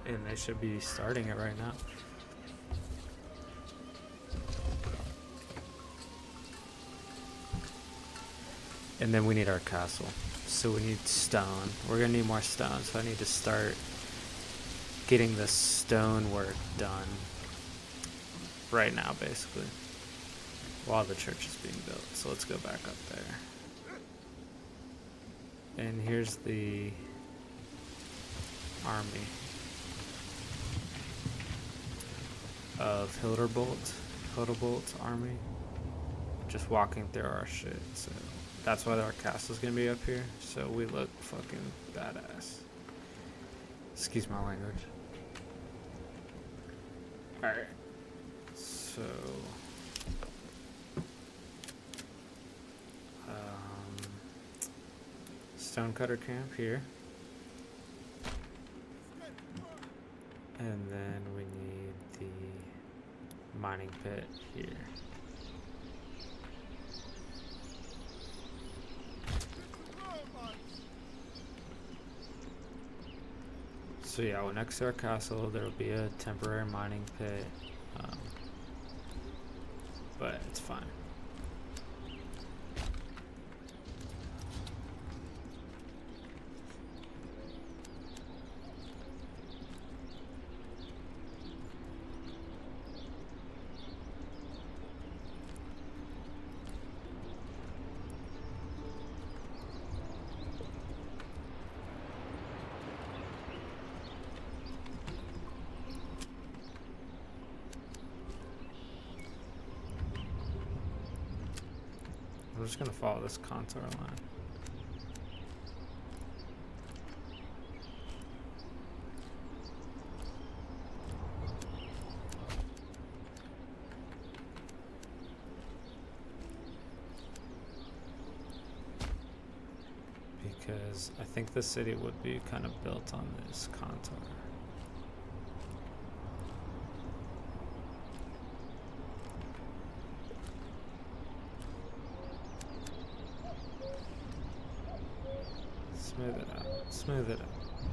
and they should be starting it right now. And then we need our castle. So we need stone. We're gonna need more stone, so I need to start getting the stone work done right now, basically, while the church is being built. So let's go back up there. And here's the army of Hilderbolt's army, just walking through our shit. So that's why our castle's gonna be up here, so we look fucking badass. Excuse my language. Alright. So stonecutter camp here. And then we need the mining pit here. So yeah, well, next to our castle there will be a temporary mining pit, but it's fine. I'm just gonna follow this contour line. Because I think the city would be kind of built on this contour. Smooth it out. Smooth it out.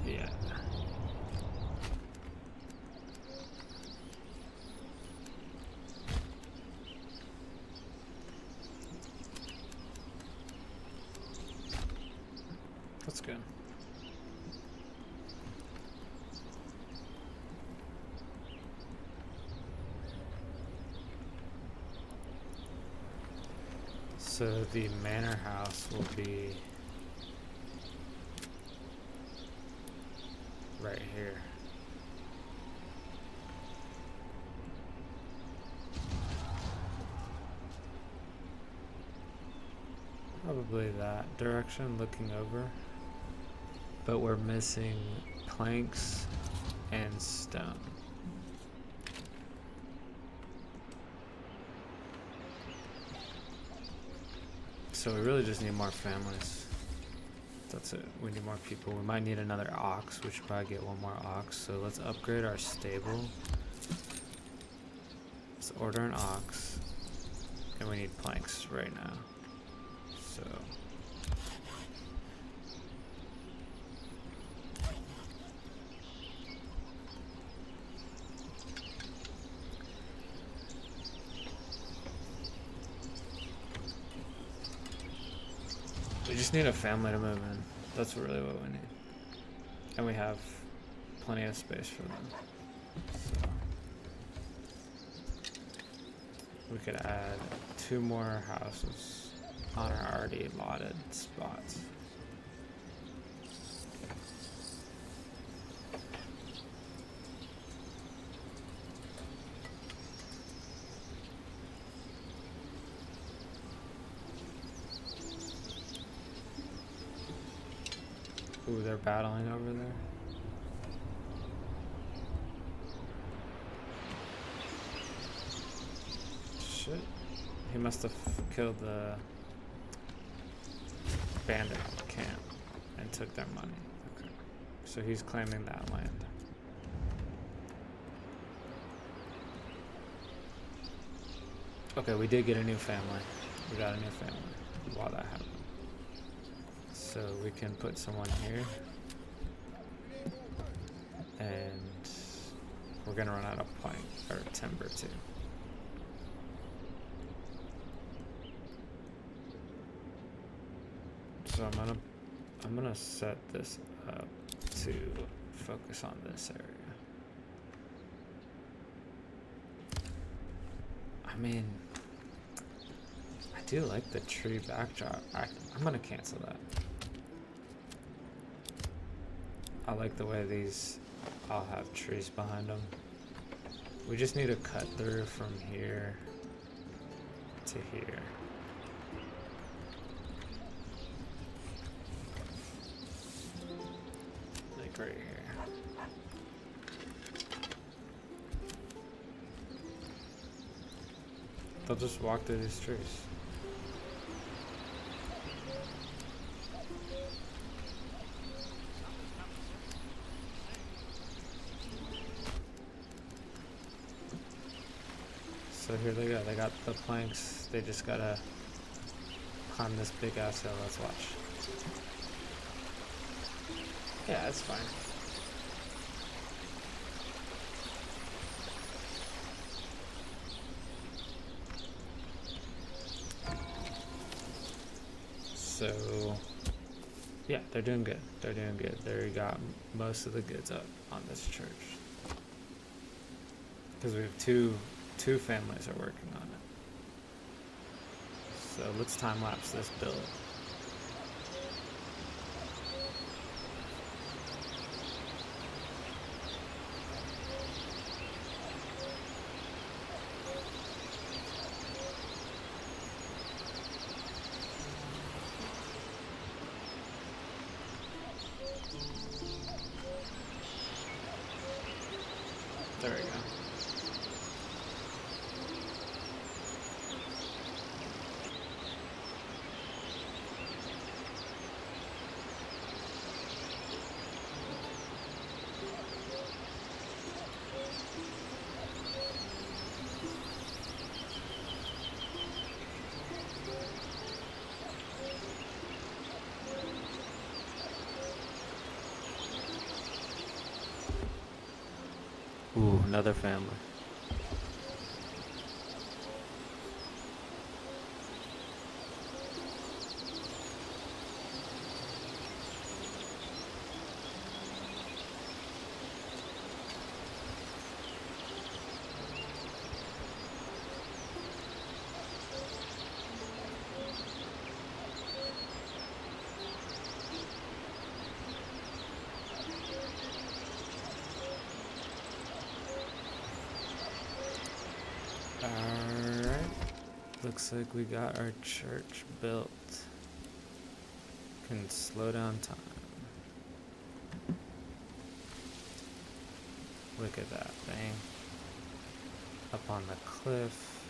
Yeah. That's good. So the manor house will be right here. Probably that direction, looking over. But we're missing planks and stone. So we really just need more families. That's it. We need more people. We might need another ox. We should probably get one more ox. So let's upgrade our stable. Let's order an ox. And we need planks right now. So we just need a family to move in. That's really what we need. And we have plenty of space for them. So we could add 2 more houses on our already allotted spots. Ooh, they're battling over there. Shit. He must have killed the bandit camp and took their money. Okay. So he's claiming that land. Okay, we did get a new family. We got a new family while that happened. So we can put someone here. And we're gonna run out of plank or timber too. So I'm gonna set this up to focus on this area. I mean, I do like the tree backdrop. I'm gonna cancel that. I like the way these all have trees behind them. We just need a cut through from here to here. Like right here. They'll just walk through these trees. So here they go. They got the planks. They just gotta climb this big ass hill. Let's watch. Yeah, it's fine. So, yeah, they're doing good. They're doing good. They got most of the goods up on this church. Because we have two families are working on it. So let's time lapse this build. There we go. Ooh, another family. Alright. Looks like we got our church built. Can slow down time. Look at that thing. Up on the cliff.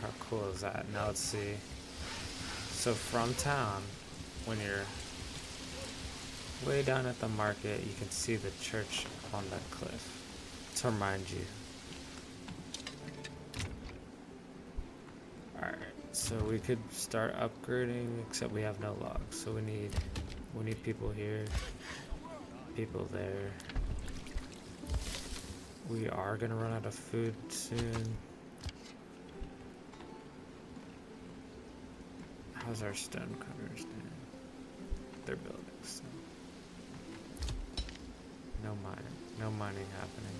How cool is that? Now let's see. So from town, when you're way down at the market, you can see the church on that cliff. To remind you. Alright, so we could start upgrading, except we have no logs. So we need people here, people there. We are gonna run out of food soon. How's our stone cutters doing? They're building so. No mining happening.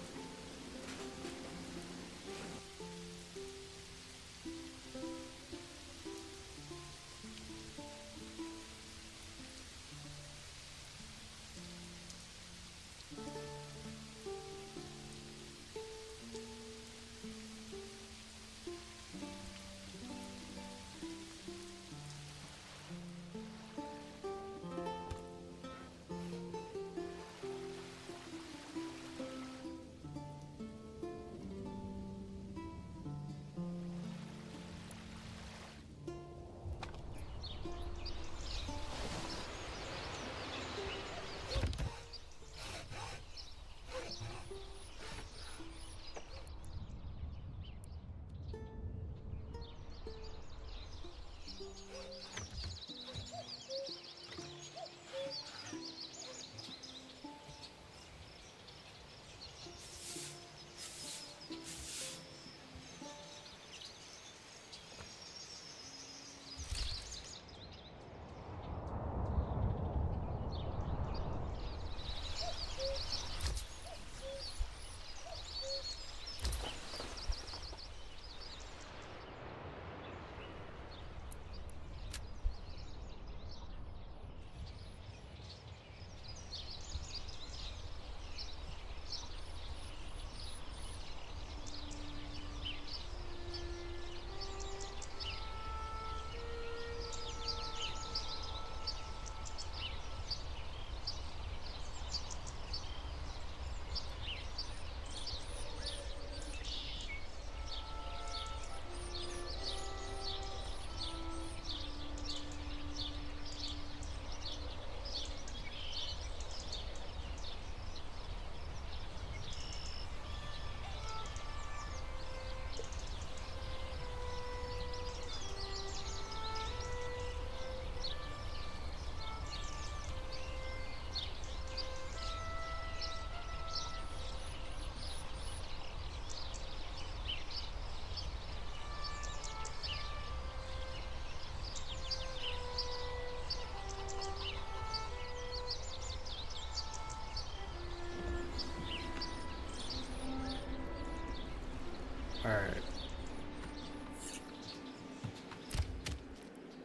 Alright.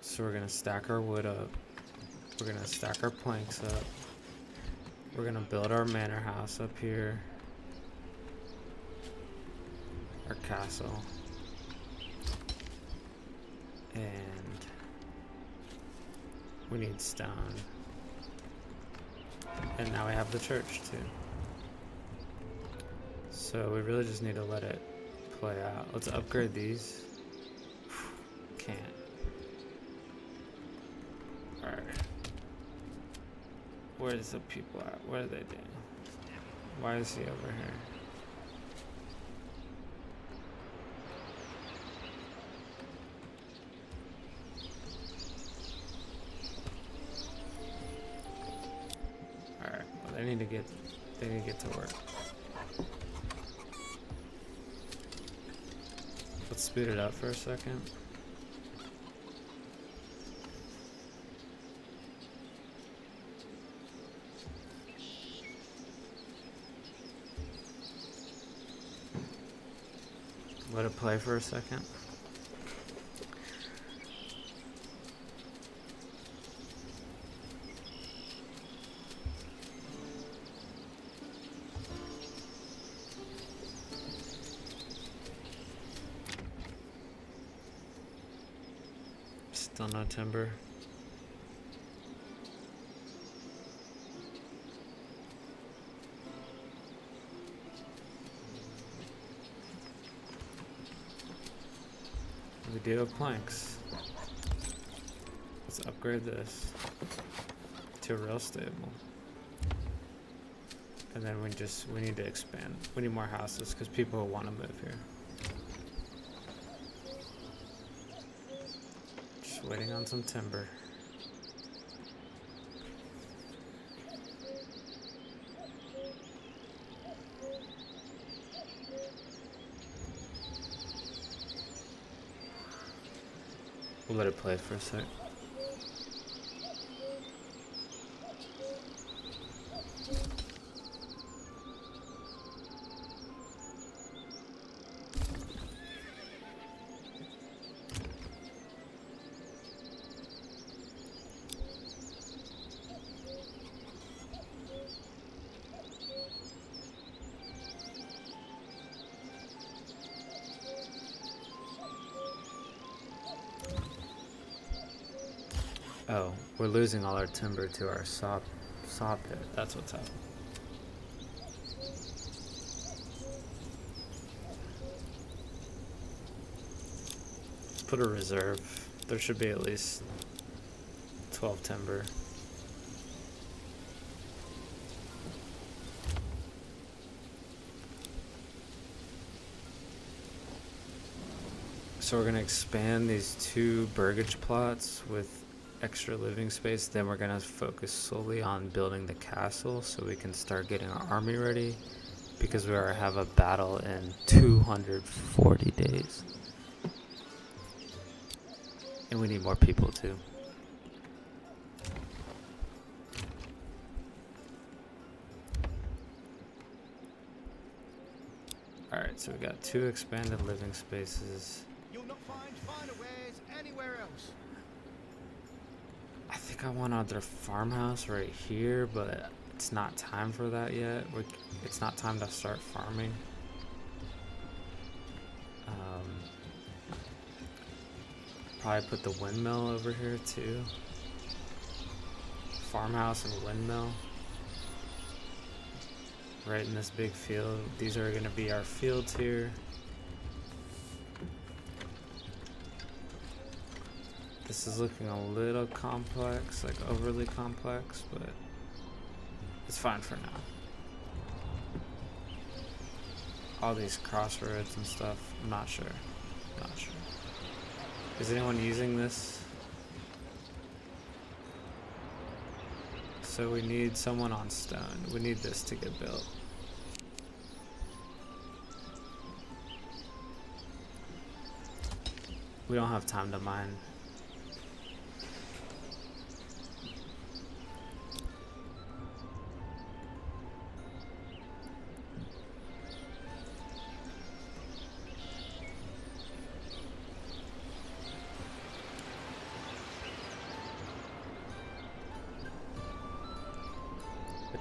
So we're gonna stack our wood up. We're gonna stack our planks up. We're gonna build our manor house up here. Our castle. And we need stone. And now we have the church too. So we really just need to let it play out. Let's upgrade these. Can't. Alright. Where's the people at? What are they doing? Why is he over here? Alright, well they need to get to work. Let's speed it up for a second. Let it play for a second. Still no timber. We do have planks. Let's upgrade this to real stable. And then we need to expand. We need more houses because people want to move here. Just waiting on some timber. We'll let it play for a sec. Oh, we're losing all our timber to our saw pit. That's what's happening. Let's put a reserve. There should be at least 12 timber. So we're gonna expand these 2 burgage plots with extra living space. Then we're gonna focus solely on building the castle so we can start getting our army ready, because we already have a battle in 240 days. And we need more people too. Alright, so we got 2 expanded living spaces. You'll not find finer wares anywhere else. I think I want another farmhouse right here, but it's not time for that yet. It's not time to start farming. Probably put the windmill over here too. Farmhouse and windmill. Right in this big field. These are going to be our fields here. This is looking a little complex, like overly complex, but it's fine for now. All these crossroads and stuff, I'm not sure. Not sure. Is anyone using this? So we need someone on stone. We need this to get built. We don't have time to mine.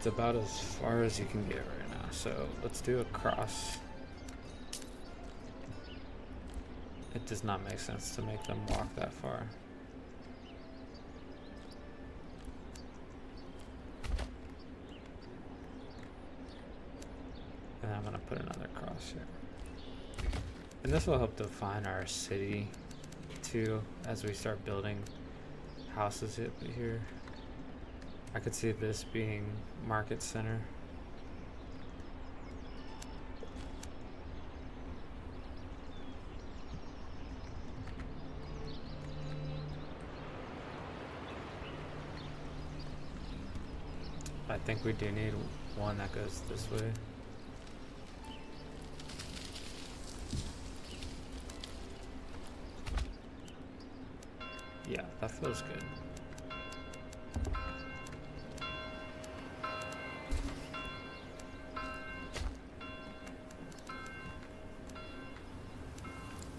about as far as you can get right now. So let's do a cross. It does not make sense to make them walk that far. And I'm gonna put another cross here. And this will help define our city too as we start building houses here. I could see this being market center. I think we do need one that goes this way. Yeah, that feels good.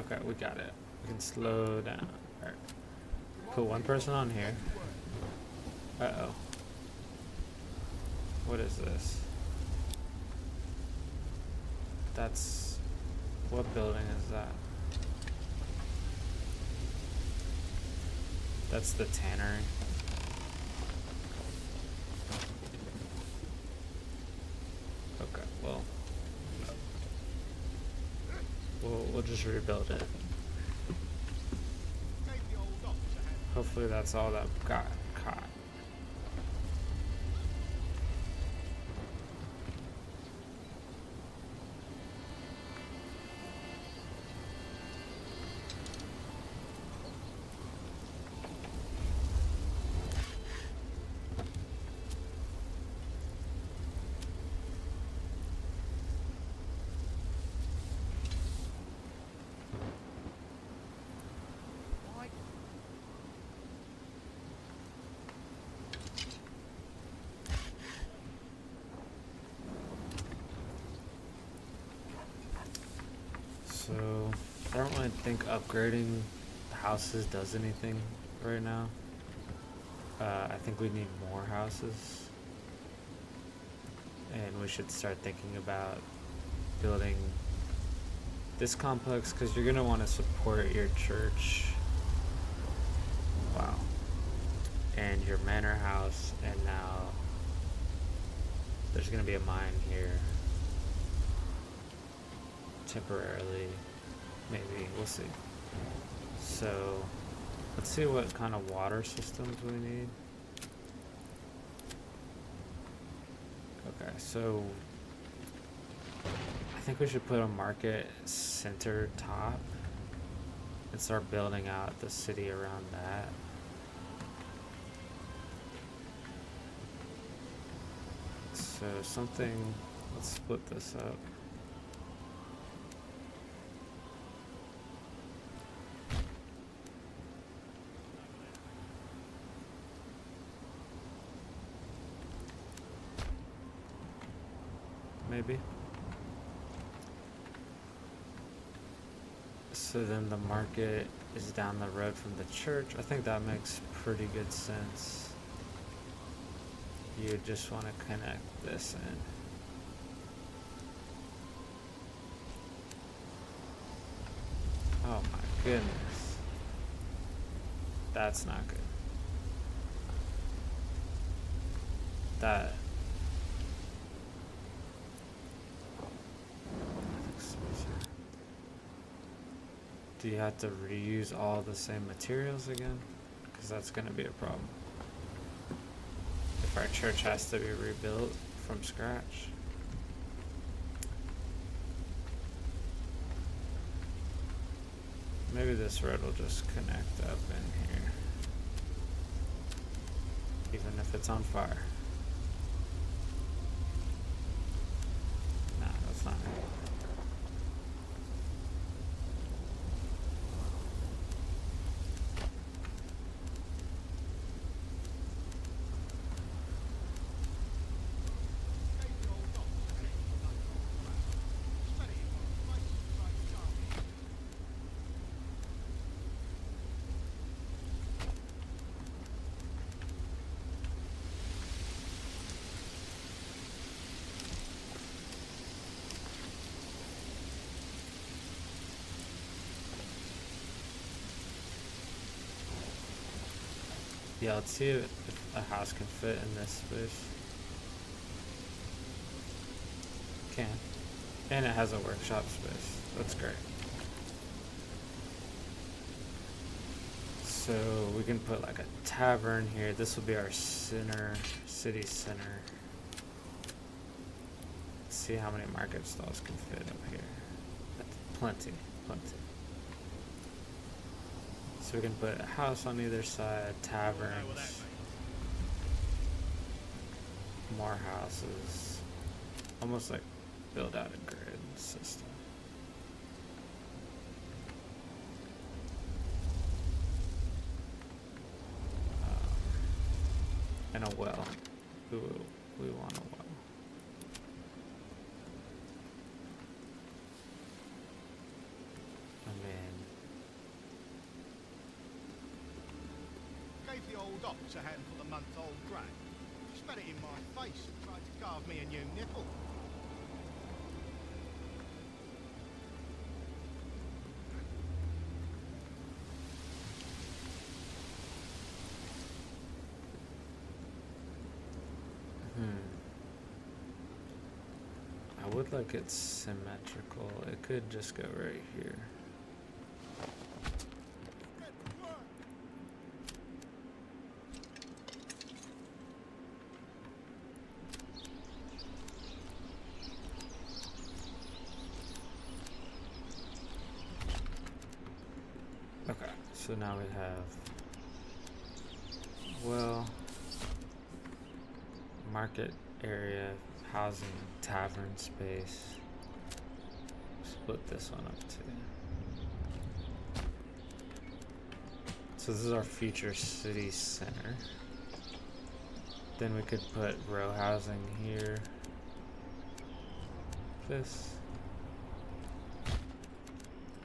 Okay, we got it. We can slow down. Alright. Put one person on here. Uh-oh. What is this? That's... What building is that? That's the tannery. Okay, well... We'll just rebuild it. Hopefully that's all that got caught. So, I don't really think upgrading houses does anything right now. I think we need more houses. And we should start thinking about building this complex because you're going to want to support your church. Wow. And your manor house, and now there's going to be a mine here. Temporarily, maybe, we'll see. So let's see what kind of water systems we need. Okay, so I think we should put a market center top and start building out the city around that. So something, let's split this up. Maybe. So then the market is down the road from the church. I think that makes pretty good sense. You just want to connect this in. Oh my goodness. That's not good. That... Do you have to reuse all the same materials again? Because that's going to be a problem. If our church has to be rebuilt from scratch. Maybe this road will just connect up in here. Even if it's on fire. Nah, that's not it. Yeah, let's see if a house can fit in this space. Can. And it has a workshop space. That's great. So we can put like a tavern here. This will be our city center. Let's see how many market stalls can fit up here. That's plenty. So we can put a house on either side, taverns, more houses. Almost like build out a grid system. And a well. We want a well. I mean, Gave the old ox a handful of month-old grain. Spat it in my face and tried to carve me a new nipple. I would like it symmetrical. It could just go right here. Get to work. Okay, so now we have, well, market area, housing, tavern space. Split this one up too. So this is our future city center. Then we could put row housing here. This.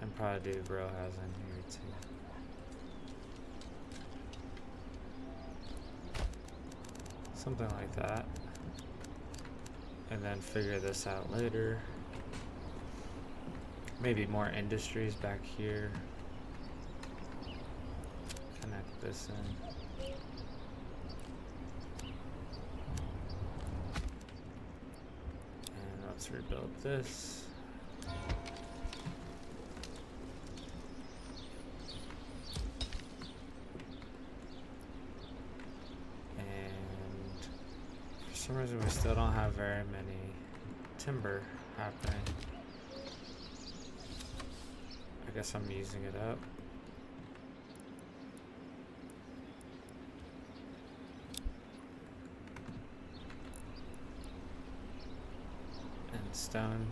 And probably do row housing here too. Something like that. And then figure this out later. Maybe more industries back here. Connect this in. And let's rebuild this. For some reason we still don't have very many timber happening. I guess I'm using it up. And stone.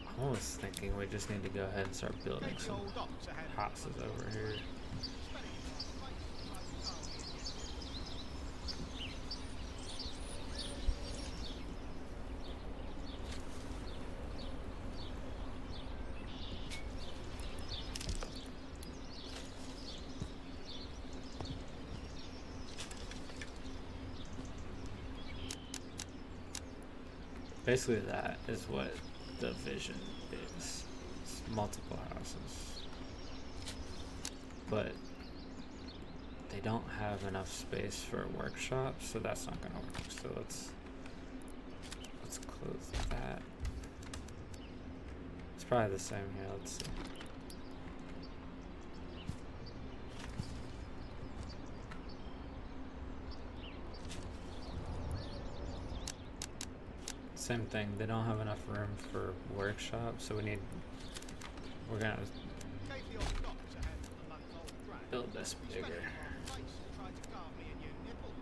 I'm almost thinking we just need to go ahead and start building Gave the some old ox a handful of houses over here. Spat it in my face and tried to carve me a new nipple. Basically that is what the vision is. It's multiple houses. But they don't have enough space for a workshop, so that's not gonna work. So let's close that. It's probably the same here, let's see. Same thing, they don't have enough room for workshop, so we're gonna Gave the old ox a handful of month-old grain. build this Spat bigger. it in my face and tried to carve me a new nipple.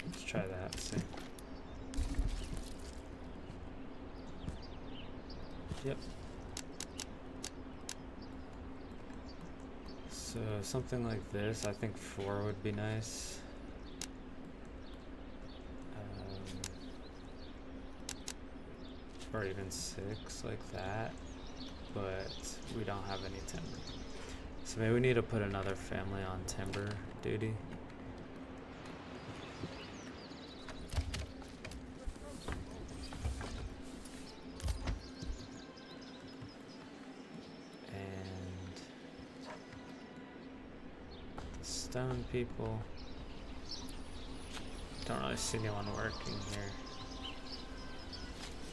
Let's try that, see. Yep. So something like this, I think 4 would be nice. Or even 6, like that. but we don't have any timber. So maybe we need to put another family on timber duty. And the stone people. Don't really see anyone working here.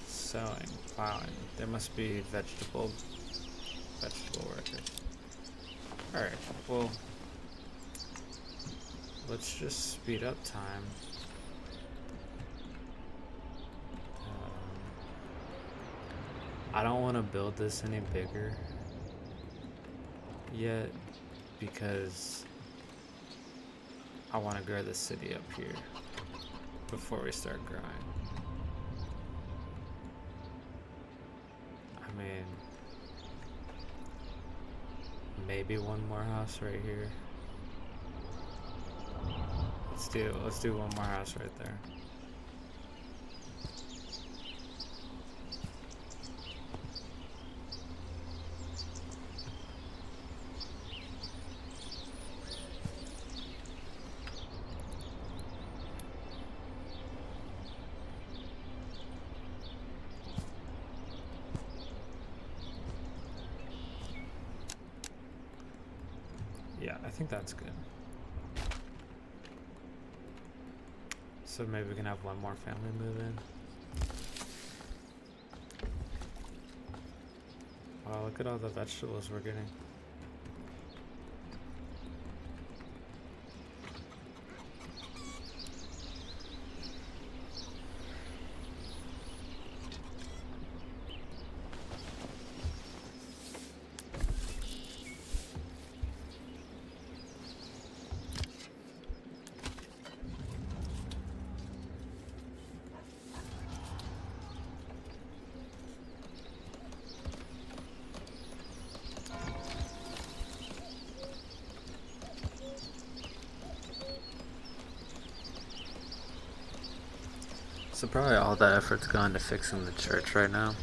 Sowing, plowing. There must be vegetable workers. Alright, well, let's just speed up time. I don't want to build this any bigger yet because I want to grow the city up here before we start growing. I mean, maybe one more house right here. Let's do one more house right there. Yeah, I think that's good. So maybe we can have one more family move in. Wow, look at all the vegetables we're getting. So probably all that effort's gone to fixing the church right now.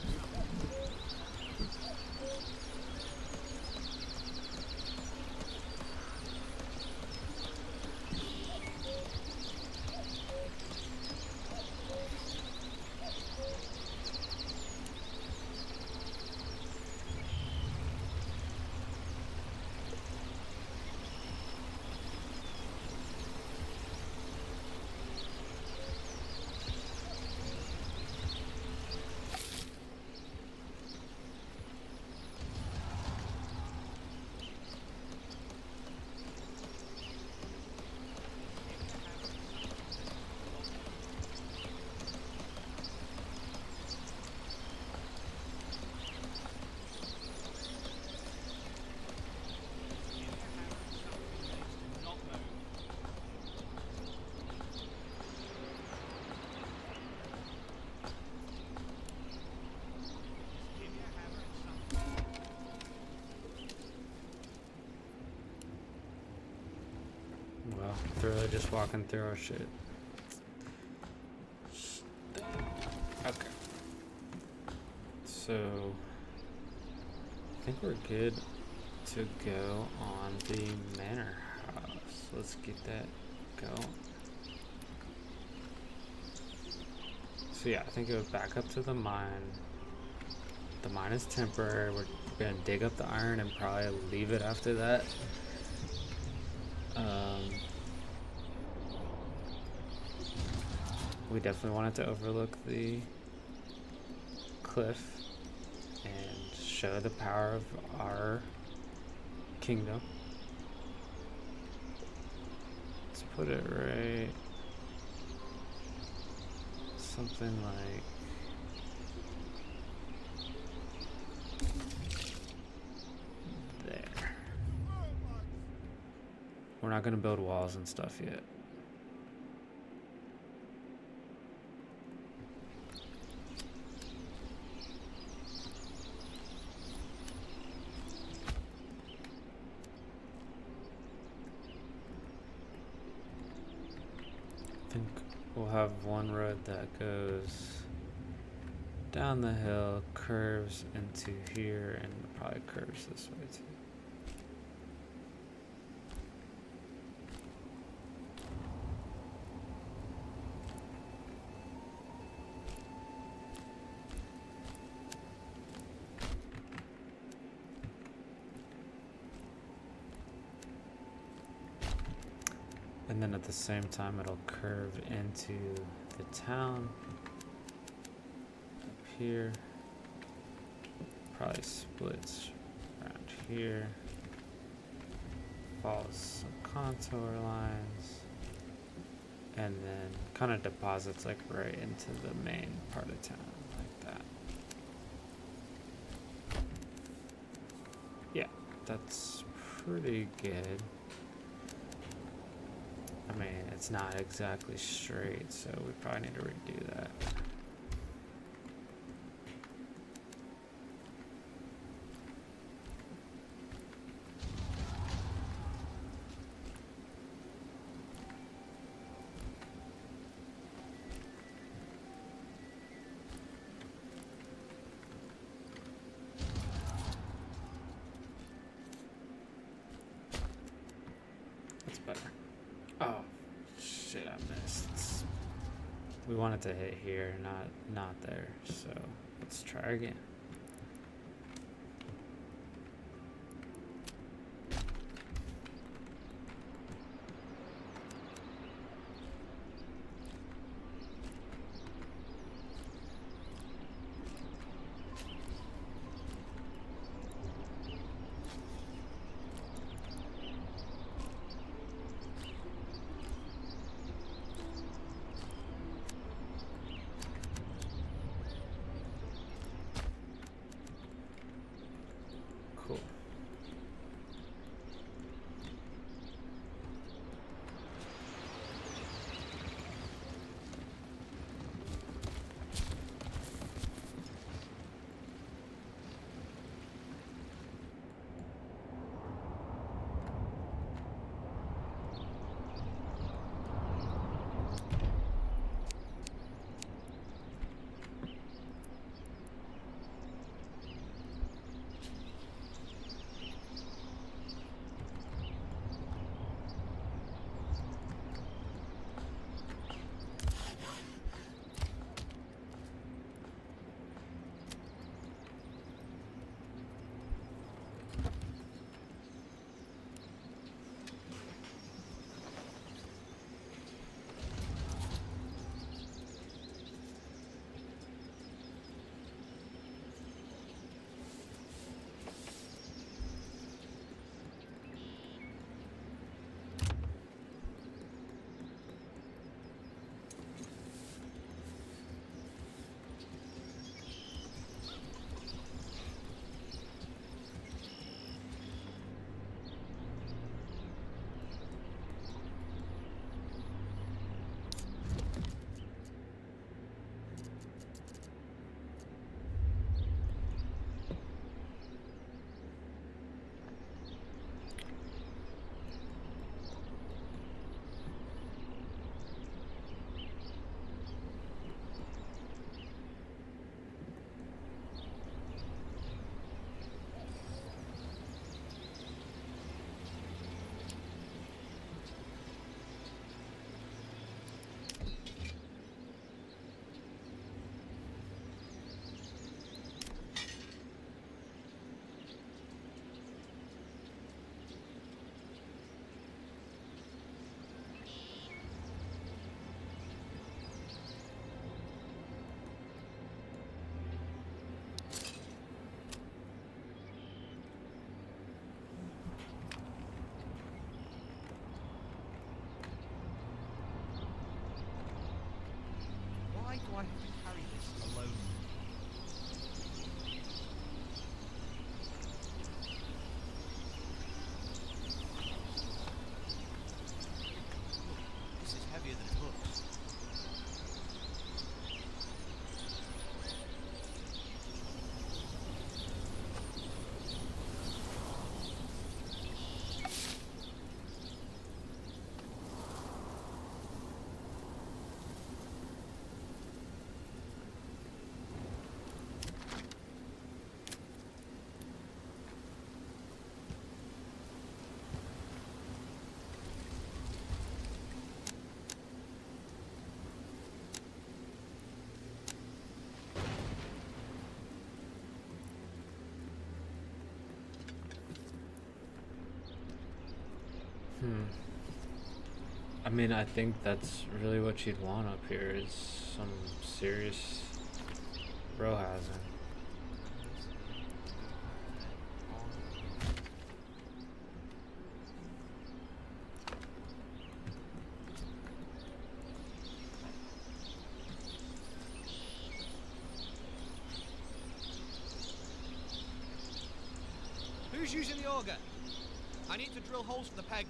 Well, they're really just walking through our shit. Okay. So, I think we're good to go on the manor house. Let's get that going. So yeah, I think it would back up to the mine. The mine is temporary. We're gonna dig up the iron and probably leave it after that. We definitely wanted to overlook the cliff and show the power of our kingdom. Let's put it right, something like there. We're not gonna build walls and stuff yet. I think we'll have one road that goes down the hill, curves into here, and probably curves this way too. And then at the same time, it'll curve into the town up here. Probably splits around here. Follows some contour lines. And then kind of deposits like right into the main part of town, like that. Yeah, that's pretty good. I mean, it's not exactly straight, so we probably need to redo that. That's better. Oh, shit, I missed. We wanted to hit here, not there, so let's try again. Cool. Why do I have to carry this alone? Look, this is heavier than it looks. I mean, I think that's really what you'd want up here is some serious row housing. Who's using the auger? I need to drill holes for the pegs.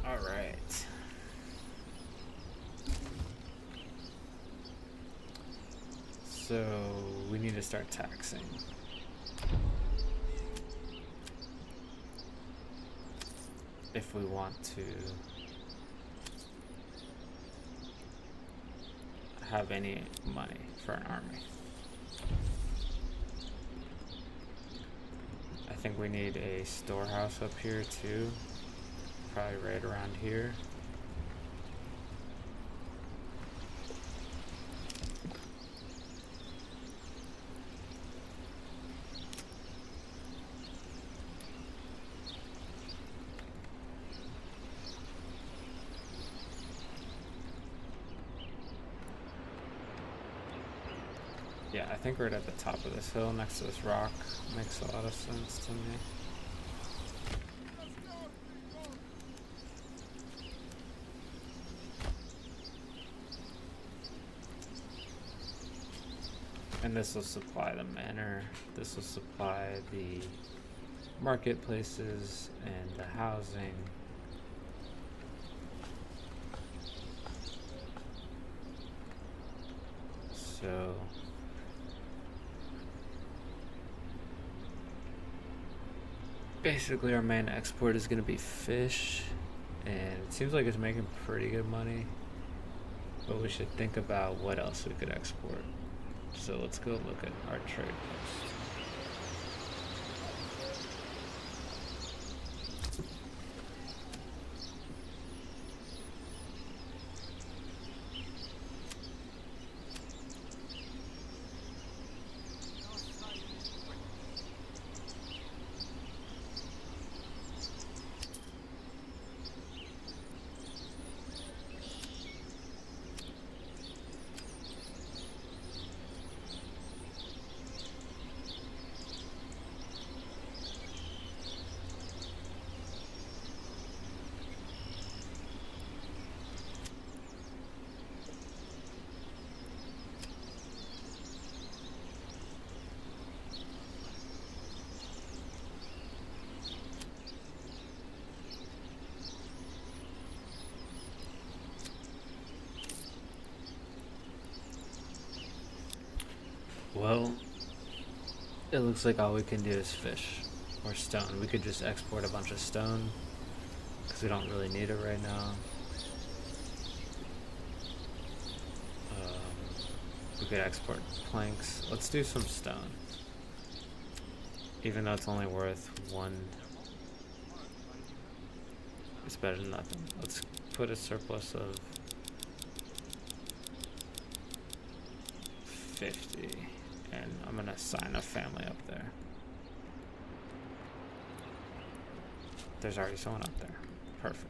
All right. So we need to start taxing. If we want to have any money for an army. I think we need a storehouse up here too. Probably right around here. Yeah, I think right at the top of this hill next to this rock makes a lot of sense to me. And this will supply the manor, this will supply the marketplaces and the housing. So basically our main export is going to be fish, and it seems like it's making pretty good money, but we should think about what else we could export. So let's go look at our trade post. Well, it looks like all we can do is fish or stone. We could just export a bunch of stone because we don't really need it right now. We could export planks. Let's do some stone. Even though it's only worth one, it's better than nothing. Let's put a surplus of 50. And I'm gonna assign a family up there. There's already someone up there. Perfect.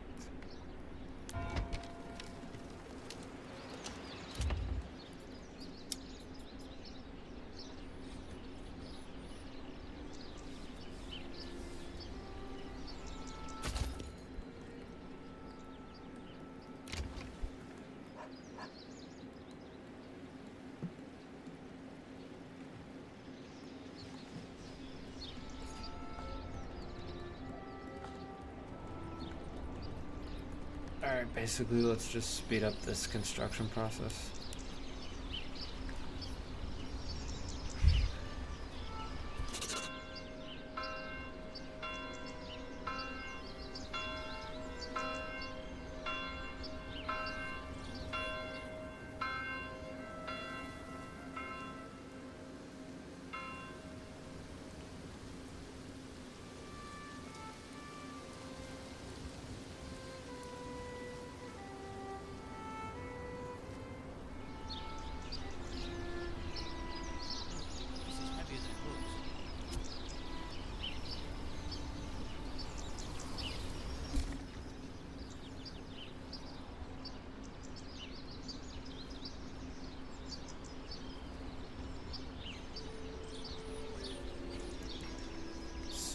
Alright, basically let's just speed up this construction process.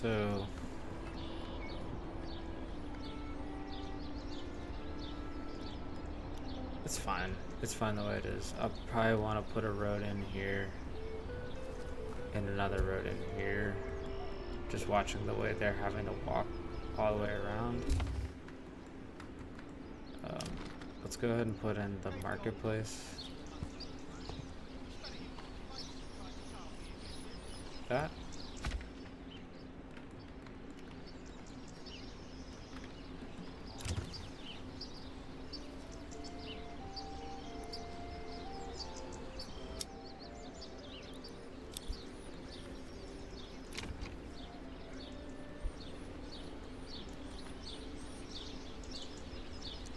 So it's fine. It's fine the way it is. I'll probably want to put a road in here and another road in here. Just watching the way they're having to walk all the way around. Let's go ahead and put in the marketplace. That.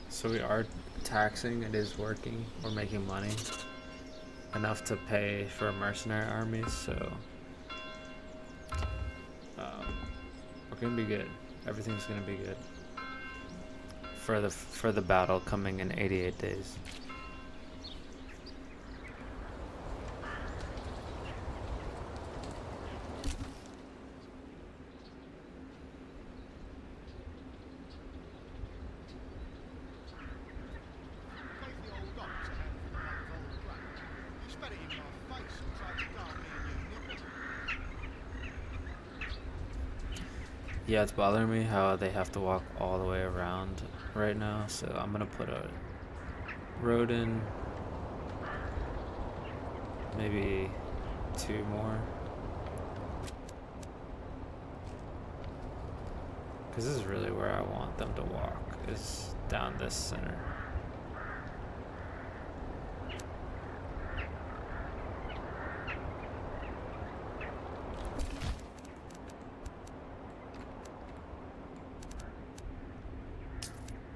So we are taxing, it is working, we're making money enough to pay for mercenary armies, so we're gonna be good. Everything's gonna be good for the battle coming in 88 days. Gave the old ox a handful of months old grain. You spat it in my face and tried to guard me and your nipple. Yeah, it's bothering me how they have to walk all the way around right now, so I'm gonna put a road in, maybe 2 more, because this is really where I want them to walk, is down this center.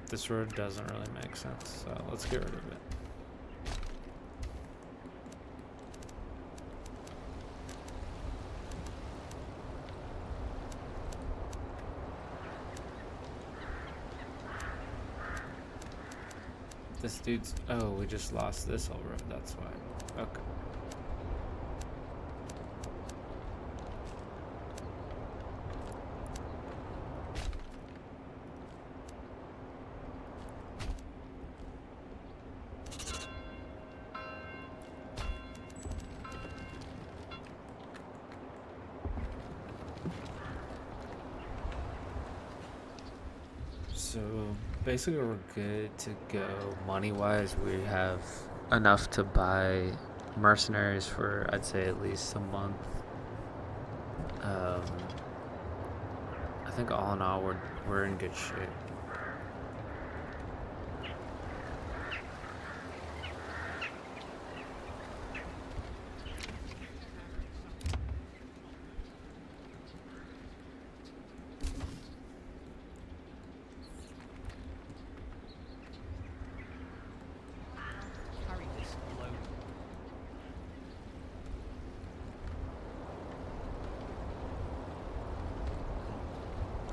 This road doesn't really make sense, so let's get rid of it. This dude's... Oh, we just lost this whole road, that's why. Okay. So basically we're good to go money wise. We have enough to buy mercenaries for, I'd say, at least a month. I think all in all we're in good shape. Carry this alone.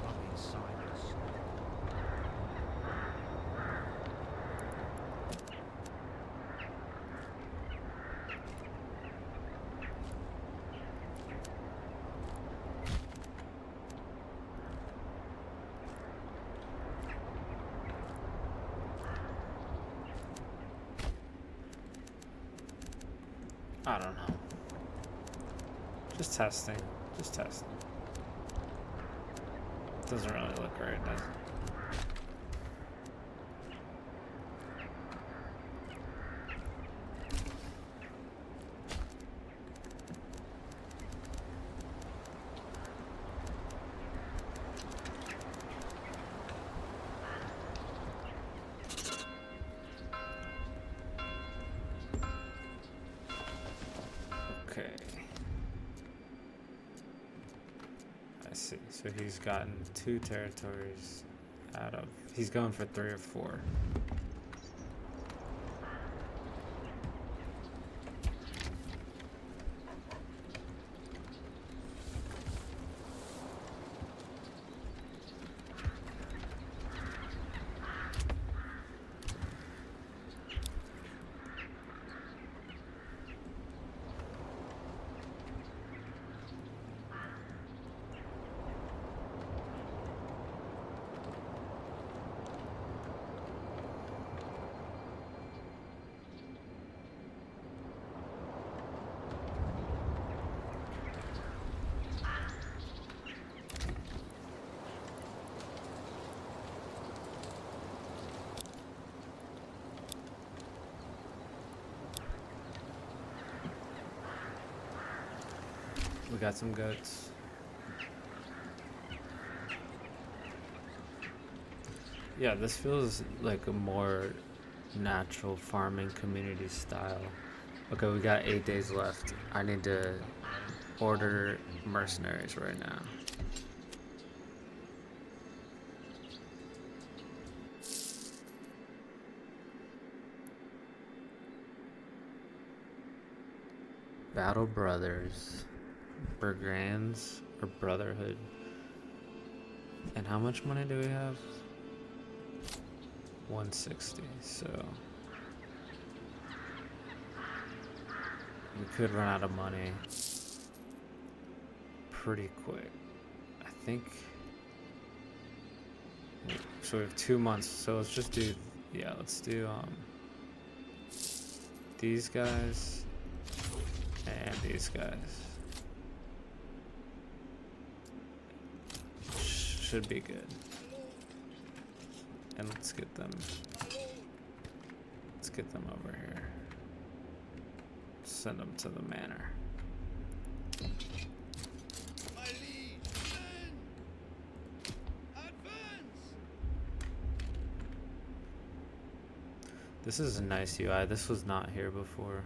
I'll be inside us. I don't know. Just testing. Just testing. Doesn't really look right, does it? Okay. I see. So he's gotten 2 territories out of... He's going for 3 or 4. We got some goats. Yeah, this feels like a more natural farming community style. Okay, we got 8 days left. I need to order mercenaries right now. Battle Brothers, Brigands, or Brotherhood. And how much money do we have? 160, so we could run out of money pretty quick. I think, so we have 2 months, so let's just do, yeah, let's do these guys and these guys. Should be good. And let's get them over here. Send them to the manor. My liege, men! Advance! This is a nice UI. This was not here before.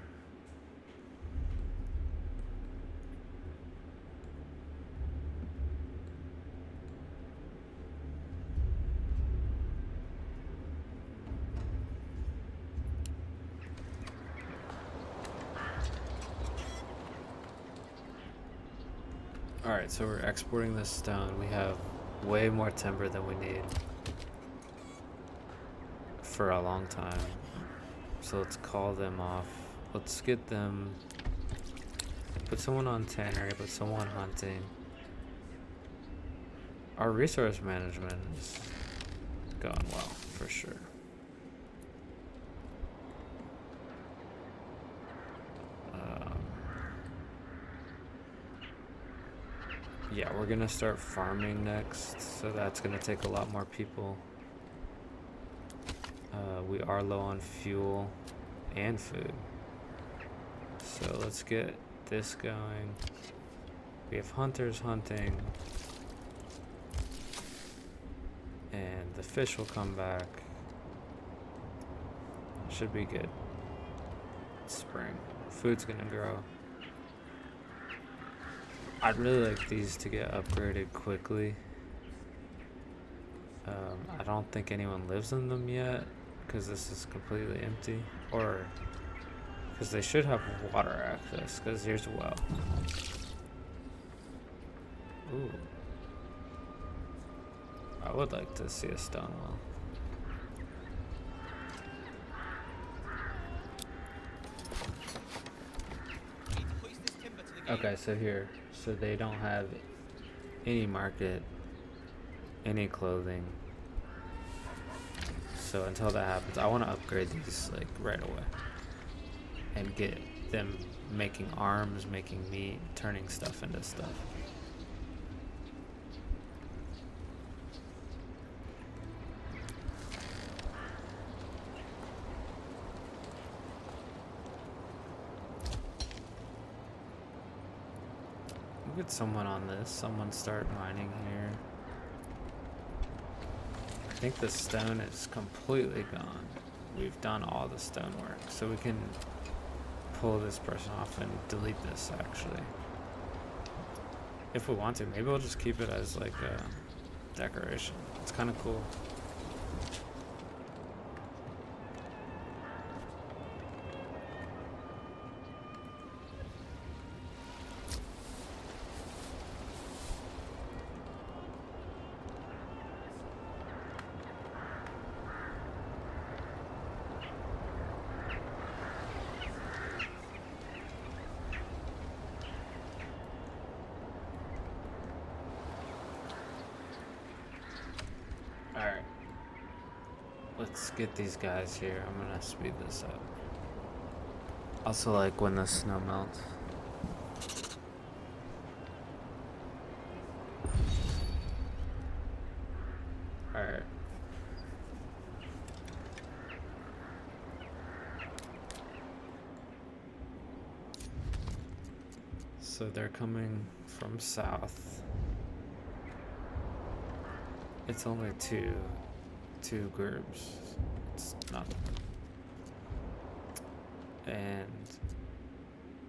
Alright, so we're exporting this stone. We have way more timber than we need for a long time. So let's call them off. Let's get them, put someone on tannery, put someone hunting. Our resource management is going well, for sure. Yeah, we're gonna start farming next, so that's gonna take a lot more people. We are low on fuel and food, so let's get this going. We have hunters hunting, and the fish will come back. Should be good. Spring, food's gonna grow. I'd really like these to get upgraded quickly. I don't think anyone lives in them yet because this is completely empty, or because they should have water access because here's a well. Ooh, I would like to see a stone well. Okay, so here, so they don't have any market, any clothing. So until that happens, I want to upgrade these like right away and get them making arms, making meat, turning stuff into stuff. We'll get someone on this. Someone start mining here. I think the stone is completely gone. We've done all the stone work, so we can pull this person off and delete this actually. If we want to, maybe we'll just keep it as like a decoration. It's kind of cool. Alright. Let's get these guys here. I'm gonna speed this up. Also, like when the snow melts. Alright. So they're coming from south. It's only two groups. It's nothing. And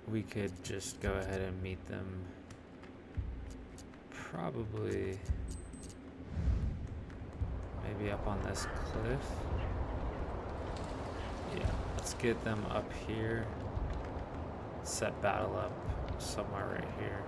we could just go ahead and meet them probably maybe up on this cliff. Yeah, let's get them up here. Set battle up somewhere right here.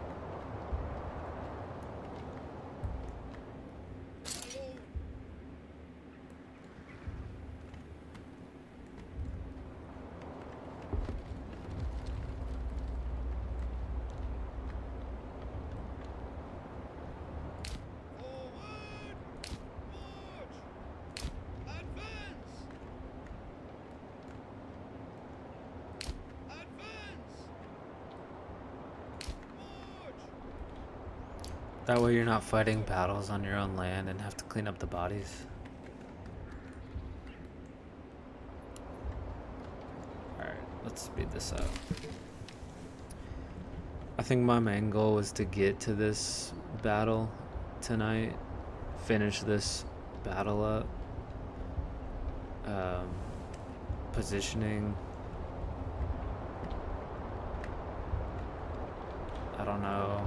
That way you're not fighting battles on your own land and have to clean up the bodies. Alright, let's speed this up. I think my main goal was to get to this battle tonight. Finish this battle up. Positioning. I don't know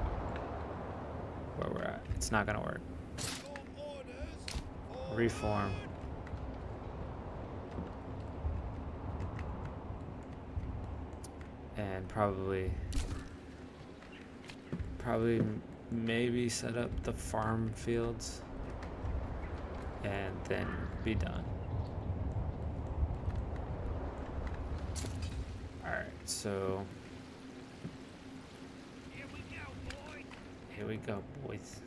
where we're at. It's not gonna work. Reform. And probably maybe set up the farm fields and then be done. Alright, so here we go, boys.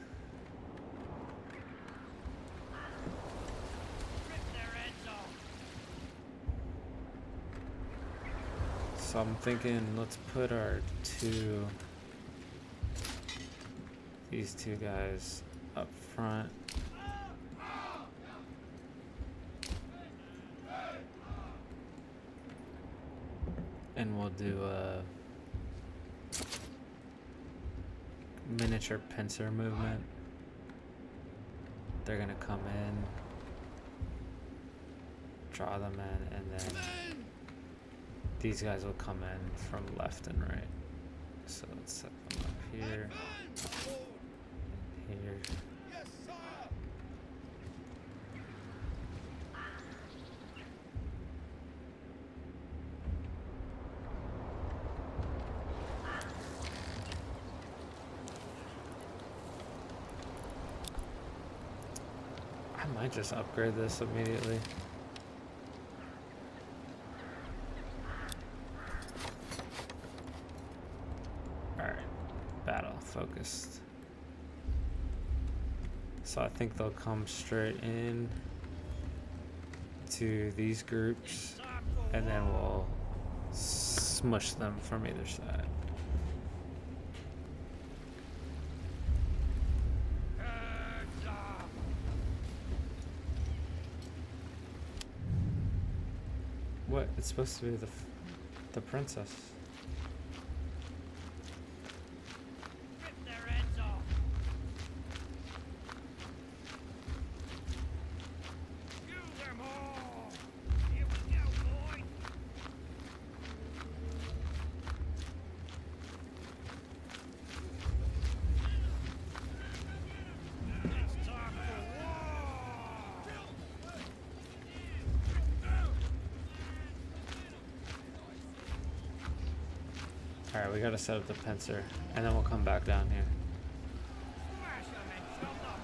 So I'm thinking let's put these two guys up front. And we'll do a miniature pincer movement. They're gonna come in, draw them in, and then these guys will come in from left and right. So let's set them up here, here. I might just upgrade this immediately. Alright, battle focused. So I think they'll come straight in to these groups and then we'll smush them from either side. What? It's supposed to be the princess. Rip their heads off. Kill them all. Here we go, boys. It's time for war. Alright, we gotta set up the pincer, and then we'll come back down here. Smash them and kill them.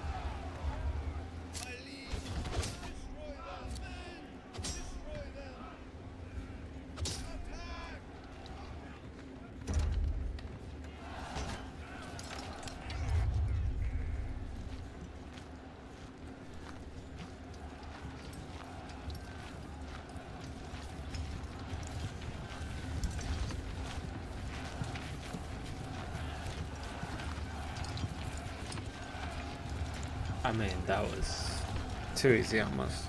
I mean, that was too easy almost.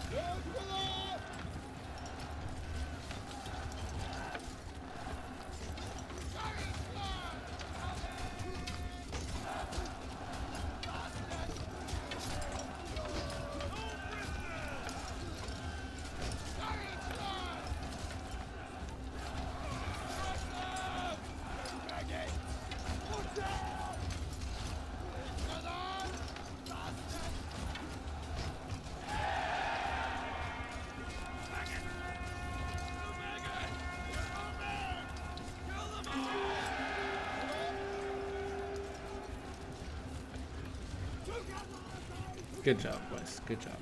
Good job, boys. Good job.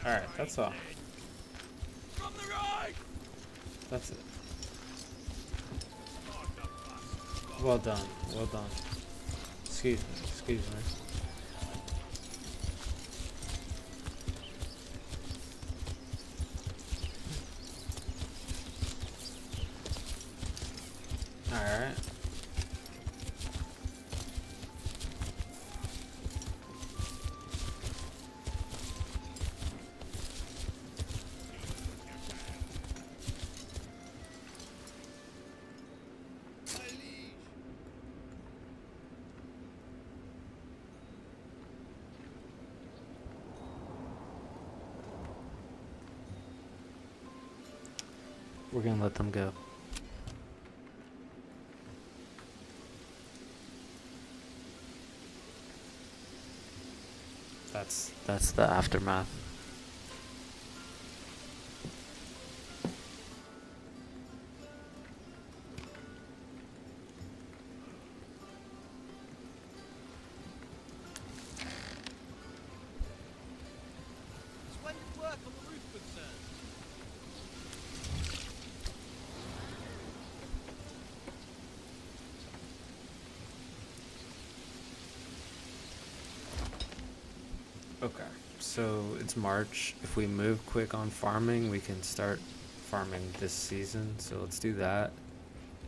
Alright, that's all. From the right! That's it. Well done. Well done. Excuse me. Excuse me. Alright. We're gonna let them go. That's the aftermath. Splendid work on the roof, good sir. Okay, so it's March. If we move quick on farming, we can start farming this season. So let's do that.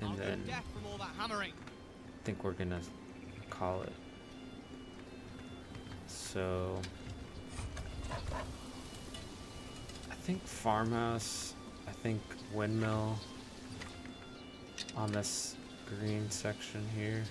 And I'll then get death from all that hammering. I think we're gonna call it. So I think farmhouse, I think windmill on this green section here.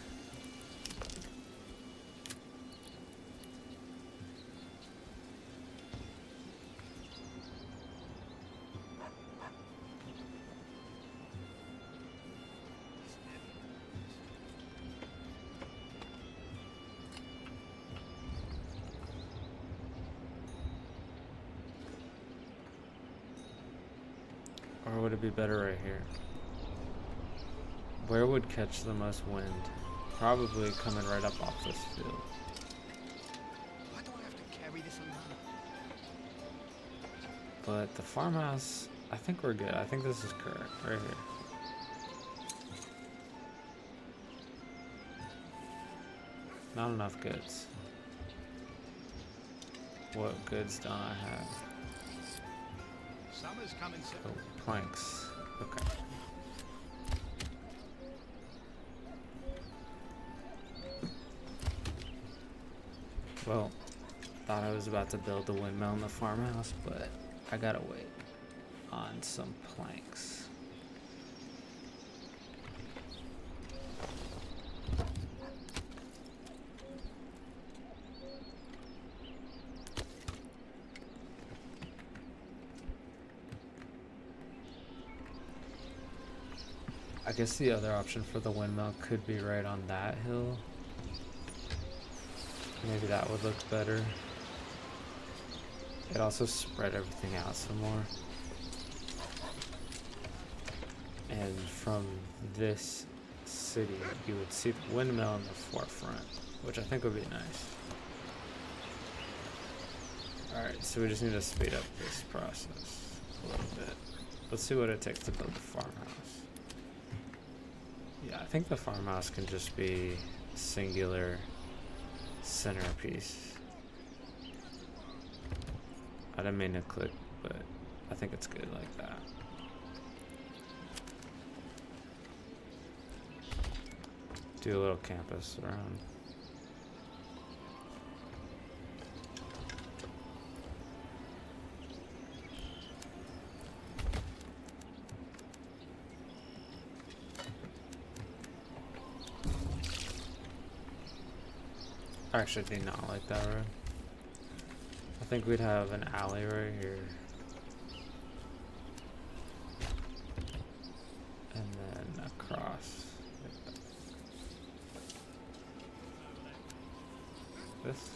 Or would it be better right here? Where would catch the most wind? Probably coming right up off this field. Why do I have to carry this alone? But the farmhouse, I think we're good. I think this is correct, right here. Not enough goods. What goods don't I have? Summer's coming soon. Oh, planks. Okay. Well, thought I was about to build the windmill in the farmhouse, but I gotta wait on some planks. I guess the other option for the windmill could be right on that hill. Maybe that would look better. It also spread everything out some more. And from this city, you would see the windmill in the forefront, which I think would be nice. Alright, so we just need to speed up this process a little bit. Let's see what it takes to build the farmhouse. Yeah, I think the farmhouse can just be singular centerpiece. I didn't mean to click, but I think it's good like that. Do a little campus around. I actually do not like that road. I think we'd have an alley right here. And then across. This.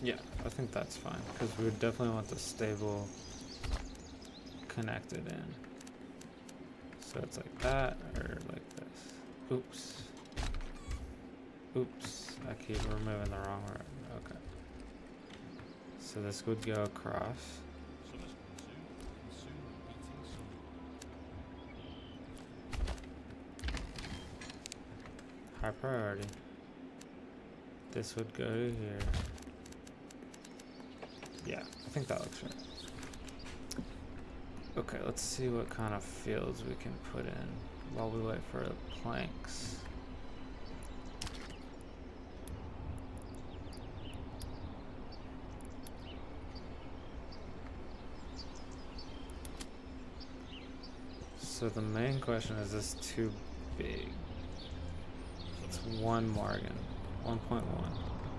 Yeah, I think that's fine, because we would definitely want the stable connected in. So it's like that, or like this. Oops. Oops, I keep removing the wrong road. Okay. So this would go across. Summer's coming soon, and soon the beating sun. High priority. This would go to here. Yeah, I think that looks right. Okay, let's see what kind of fields we can put in while we wait for the planks. So the main question is this too big? It's 1 Morgan, 1.1.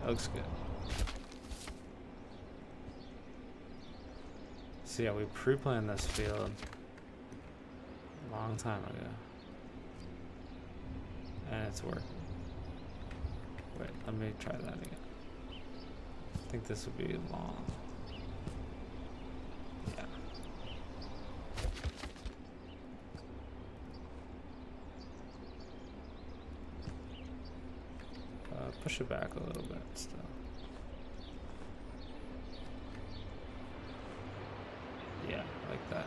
That looks good. So yeah, we pre-planned this field a long time ago. And it's working. Wait, let me try that again. I think this would be long. Yeah. Push it back a little bit still. Yeah, like that.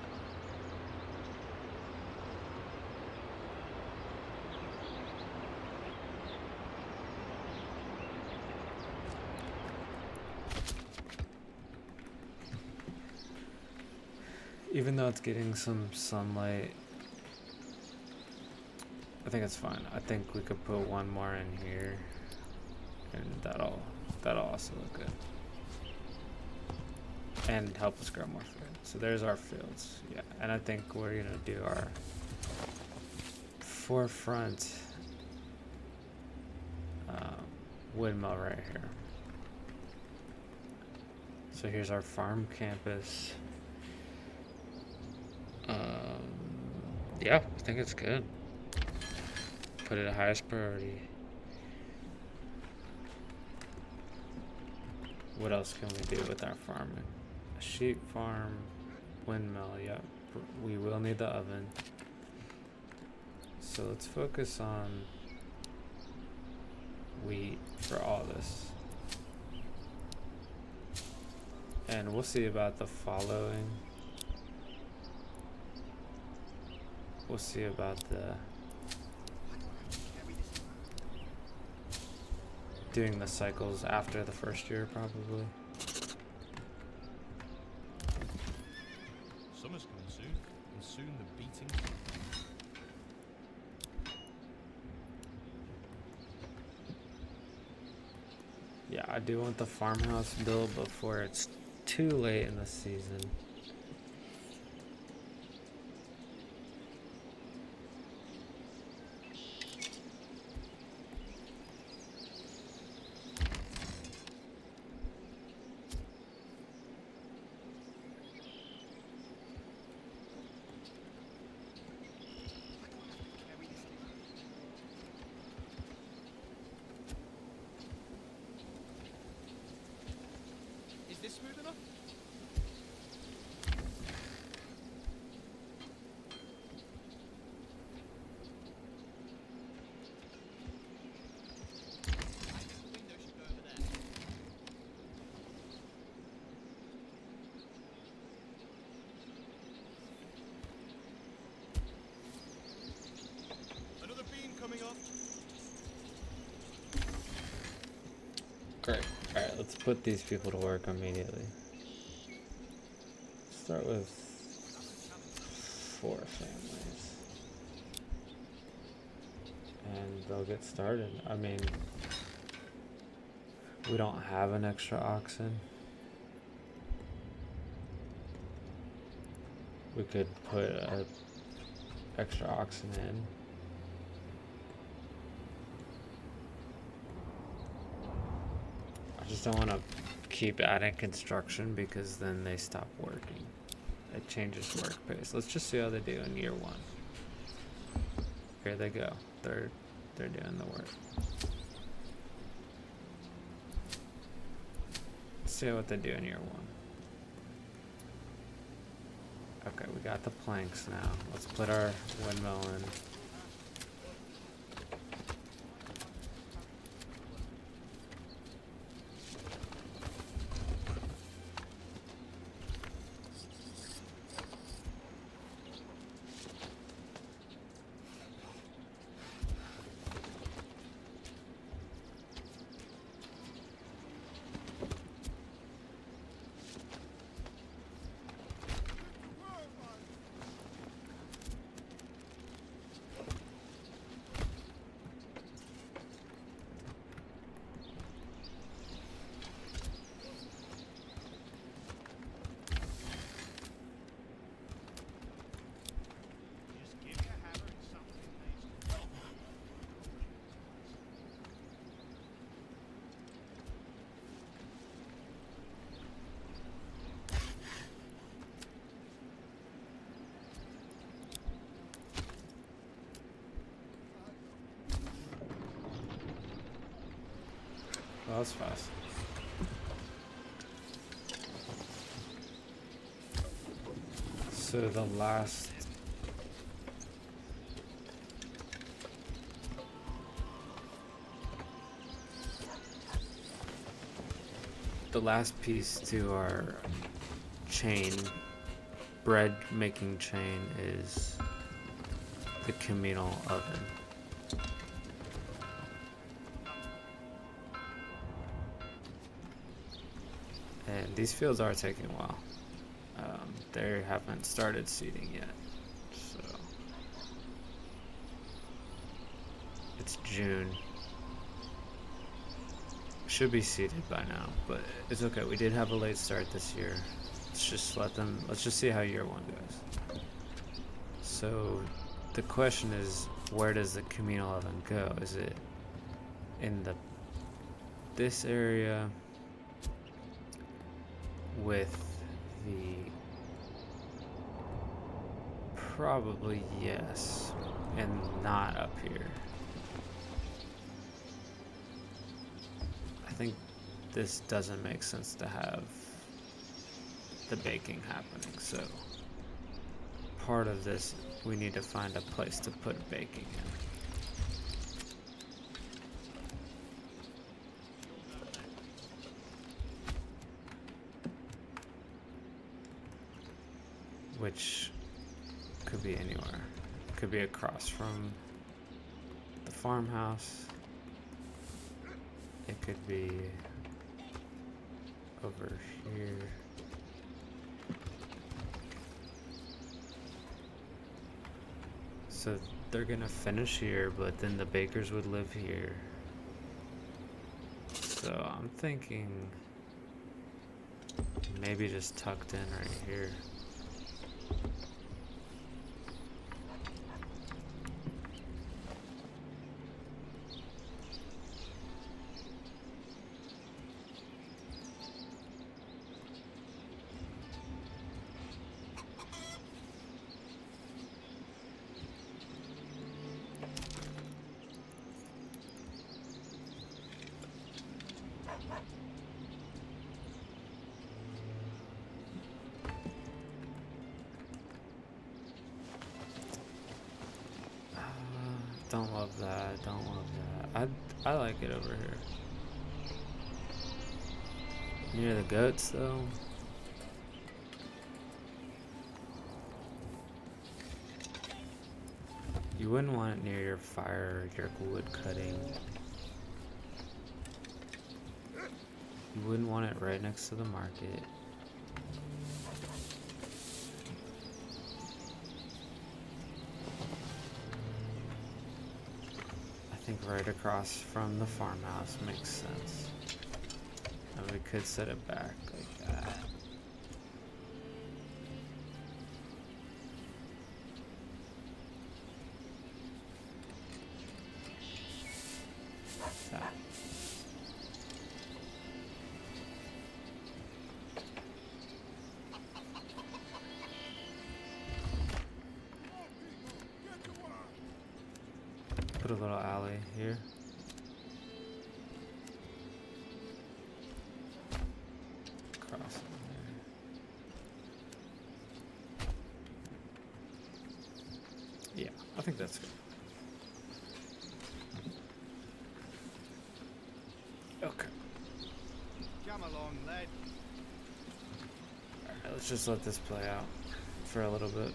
Even though it's getting some sunlight, I think it's fine. I think we could put 1 more in here, and that'll also look good. And help us grow more food. So there's our fields. Yeah, and I think we're gonna do our forefront windmill right here. So here's our farm campus. Yeah, I think it's good. Put it at highest priority. What else can we do with our farming? A sheep farm, windmill, yeah. We will need the oven. So let's focus on wheat for all this. And we'll see about the following. We'll see about the doing the cycles after the first year, probably. Summer's coming soon, and soon the beating sun. Yeah, I do want the farmhouse built before it's too late in the season. Is this smooth enough? I think the window should go over there. Another beam coming up. Great. Alright, let's put these people to work immediately. Start with 4 families. And they'll get started. I mean, we don't have an extra oxen. We could put a extra oxen in. I just don't want to keep adding construction because then they stop working. It changes work pace. Let's just see how they do in year 1. Here they go. They're doing the work. see what they do in year one. Okay, we got the planks now. Let's put our windmill in. Just give me a hammer and something needs to Well, that's fast. So the last piece to our chain, bread making chain, is the communal oven. And these fields are taking a while. They haven't started seeding yet, so it's June. Should be seeded by now, but it's okay. We did have a late start this year. Let's just see how year one goes. So the question is, where does the communal oven go? Is it in this area with the... Probably yes, and not up here. I think this doesn't make sense to have the baking happening, so part of this, we need to find a place to put baking in. Which could be anywhere. Could be across from the farmhouse. It could be over here. So they're gonna finish here, but then the bakers would live here. So I'm thinking maybe just tucked in right here. Don't love that, don't love that. I like it over here. Near the goats though. You wouldn't want it near your fire or your wood cutting. You wouldn't want it right next to the market. I think right across from the farmhouse makes sense. And we could set it back like that. That. Put a little alley here. I think that's good. Okay. Come along, lad. Alright, let's just let this play out for a little bit.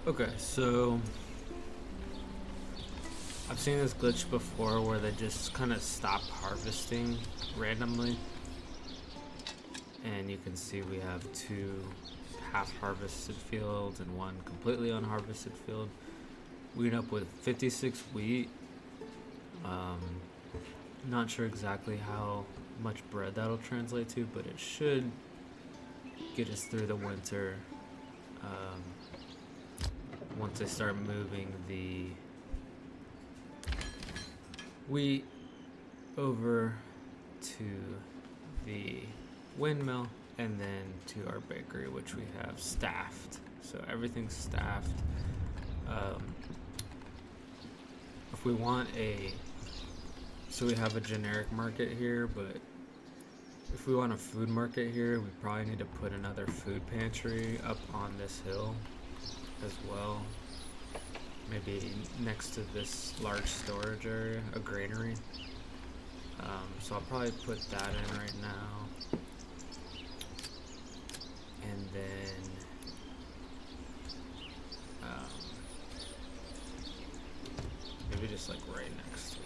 Okay, so I've seen this glitch before where they just kind of stop harvesting randomly. And you can see we have 2 half-harvested fields and 1 completely unharvested field. We end up with 56 wheat. Not sure exactly how much bread that'll translate to, but it should get us through the winter. Once they start moving the wheat over to the windmill and then to our bakery, which we have staffed. So everything's staffed. If we want so we have a generic market here, but if we want a food market here, we probably need to put another food pantry up on this hill as well. Maybe next to this large storage area, a granary. So I'll probably put that in right now. And then maybe just like right next to it.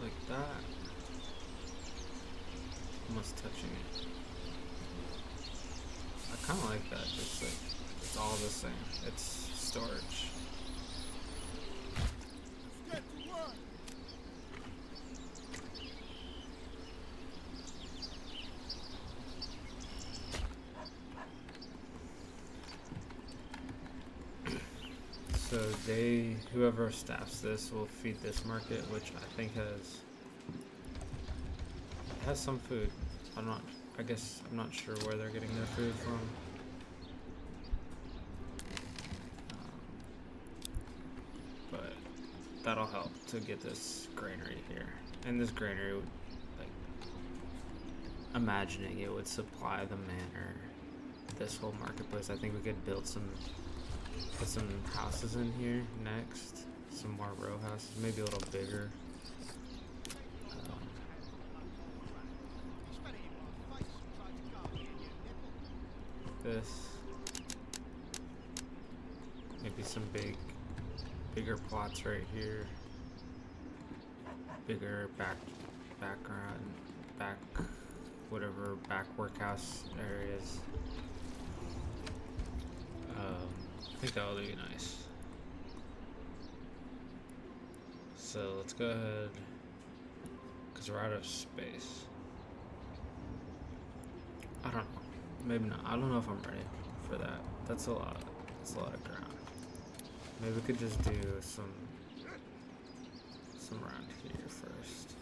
Like that. Almost touching it. I kind of like that, just like it's all the same. It's storage. Let's get to work. So whoever staffs this will feed this market, which I think has some food. I'm not sure where they're getting their food from. But that'll help to get this granary here. And this granary would, like, imagining it would supply the manor, this whole marketplace. I think we could put some houses in here next. Some more row houses, maybe a little bigger. This. Maybe some bigger plots right here. Bigger whatever back workhouse areas. I think that'll be nice. So let's go ahead, because we're out of space. I don't know. Maybe not. I don't know if I'm ready for that. That's a lot. That's a lot of ground. Maybe we could just do some around here first.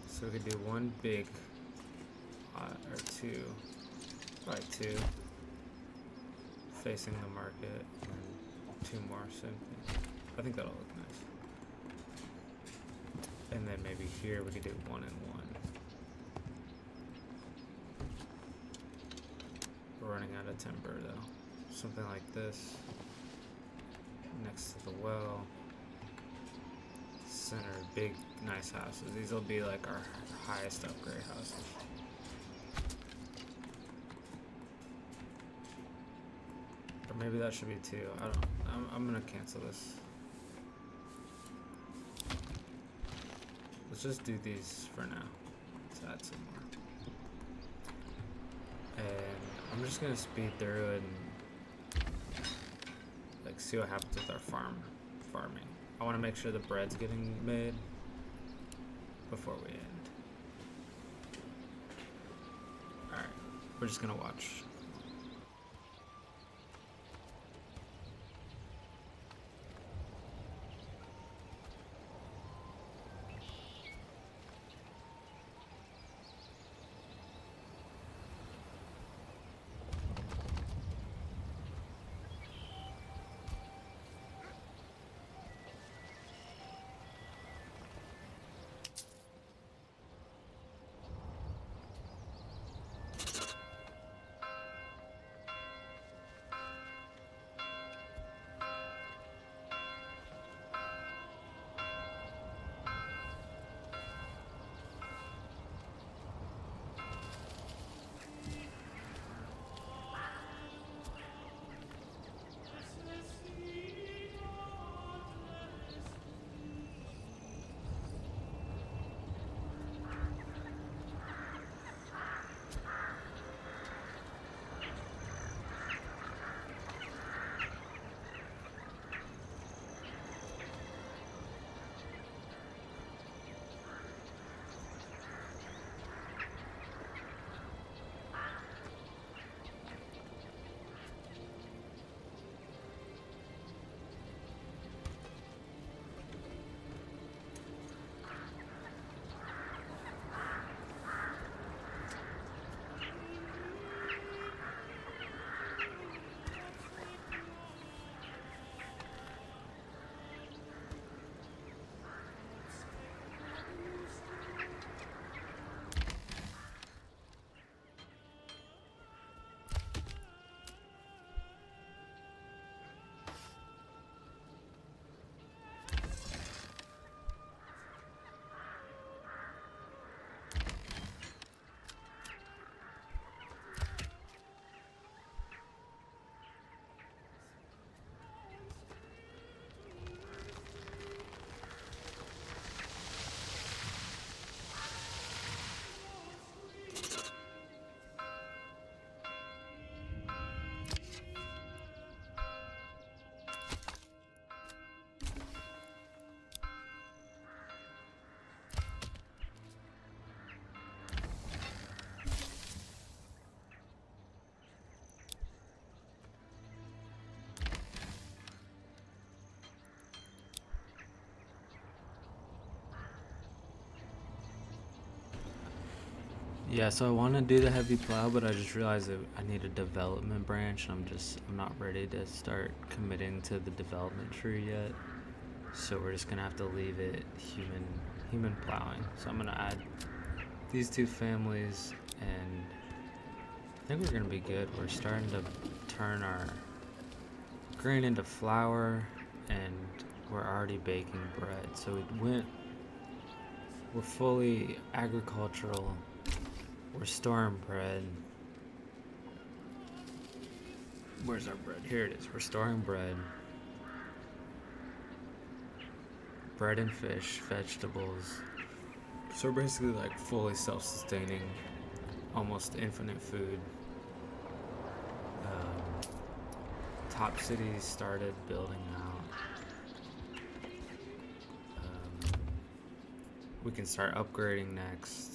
So we could do one big lot, or two by two, facing the market, and 2 more, same thing. I think that'll look nice. And then maybe here we could do 1 and 1. We're running out of timber though. Something like this. Next to the well. Center, big, nice houses. These will be like our highest upgrade houses. Or maybe that should be 2. I don't know. I'm gonna cancel this. Let's just do these for now. Let's add some more. And I'm just gonna speed through and like see what happens with our farming. I want to make sure the bread's getting made before we end. Alright, we're just gonna watch. Yeah, so I want to do the heavy plow, but I just realized that I need a development branch. I'm not ready to start committing to the development tree yet. So we're just gonna have to leave it human plowing. So I'm gonna add these two families, and I think we're gonna be good. We're starting to turn our grain into flour, and we're already baking bread. So we're fully agricultural. We're storing bread. Where's our bread? Here it is. We're storing bread. Bread and fish, vegetables. So we're basically like fully self-sustaining, almost infinite food. Top cities started building out. We can start upgrading next,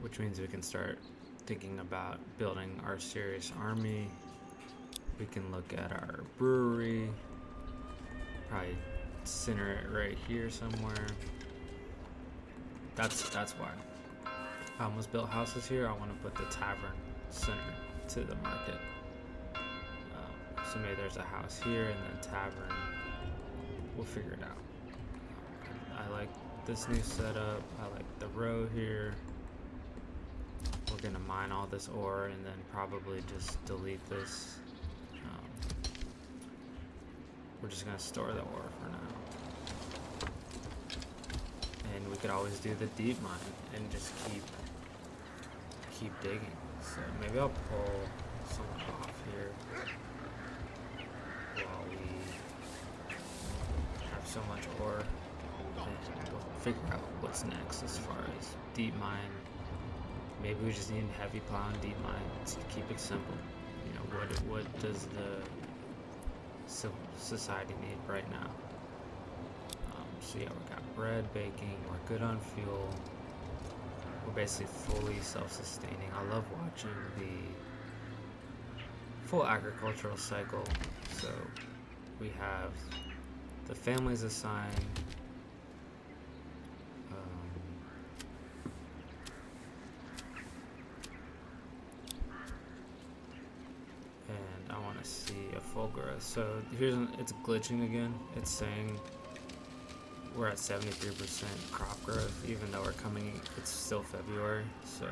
which means we can start thinking about building our serious army. We can look at our brewery, probably center it right here somewhere. That's why I almost built houses here. I want to put the tavern center to the market. So maybe there's a house here and then tavern. We'll figure it out. I like this new setup. I like the row here. We're gonna mine all this ore and then probably just delete this. We're just gonna store the ore for now. And we could always do the deep mine and just keep digging. So maybe I'll pull someone off here while we have so much ore, and we'll figure out what's next as far as deep mine. Maybe we just need heavy plow and deep mine to keep it simple. You know, what does the society need right now? So yeah, we got bread baking, we're good on fuel, we're basically fully self-sustaining. I love watching the full agricultural cycle. So we have the families assigned, and I want to see a full growth. So it's glitching again. It's saying we're at 73% crop growth, even though it's still February. So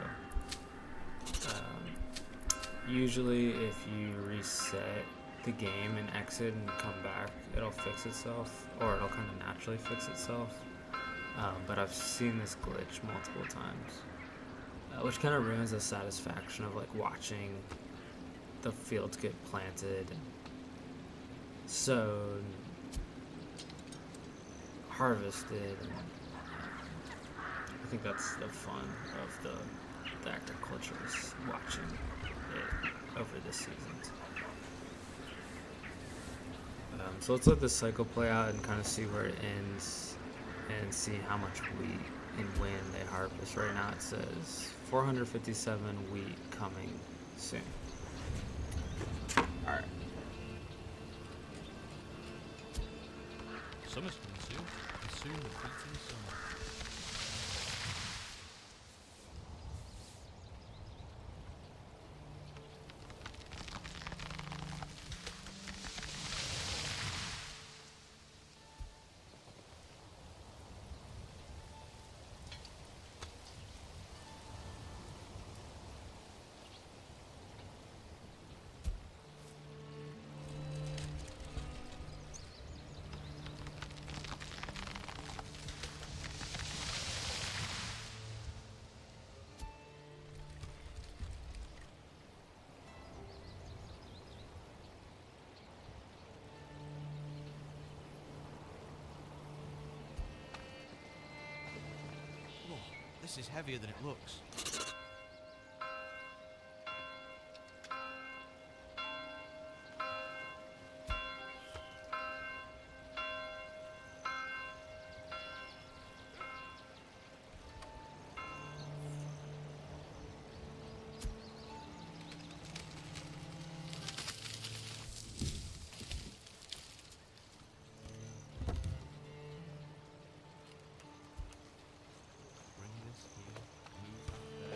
usually if you reset the game and exit and come back, it'll fix itself, or it'll kind of naturally fix itself. But I've seen this glitch multiple times, which kind of ruins the satisfaction of like watching the fields get planted and sowed, harvested, and I think that's the fun of the agriculture, is watching it over the seasons. So let's let this cycle play out and kind of see where it ends and see how much wheat and when they harvest. Right now it says 457 wheat coming soon. Alright. Summer's coming soon. As soon as beating summer. This is heavier than it looks. Bring this here, move that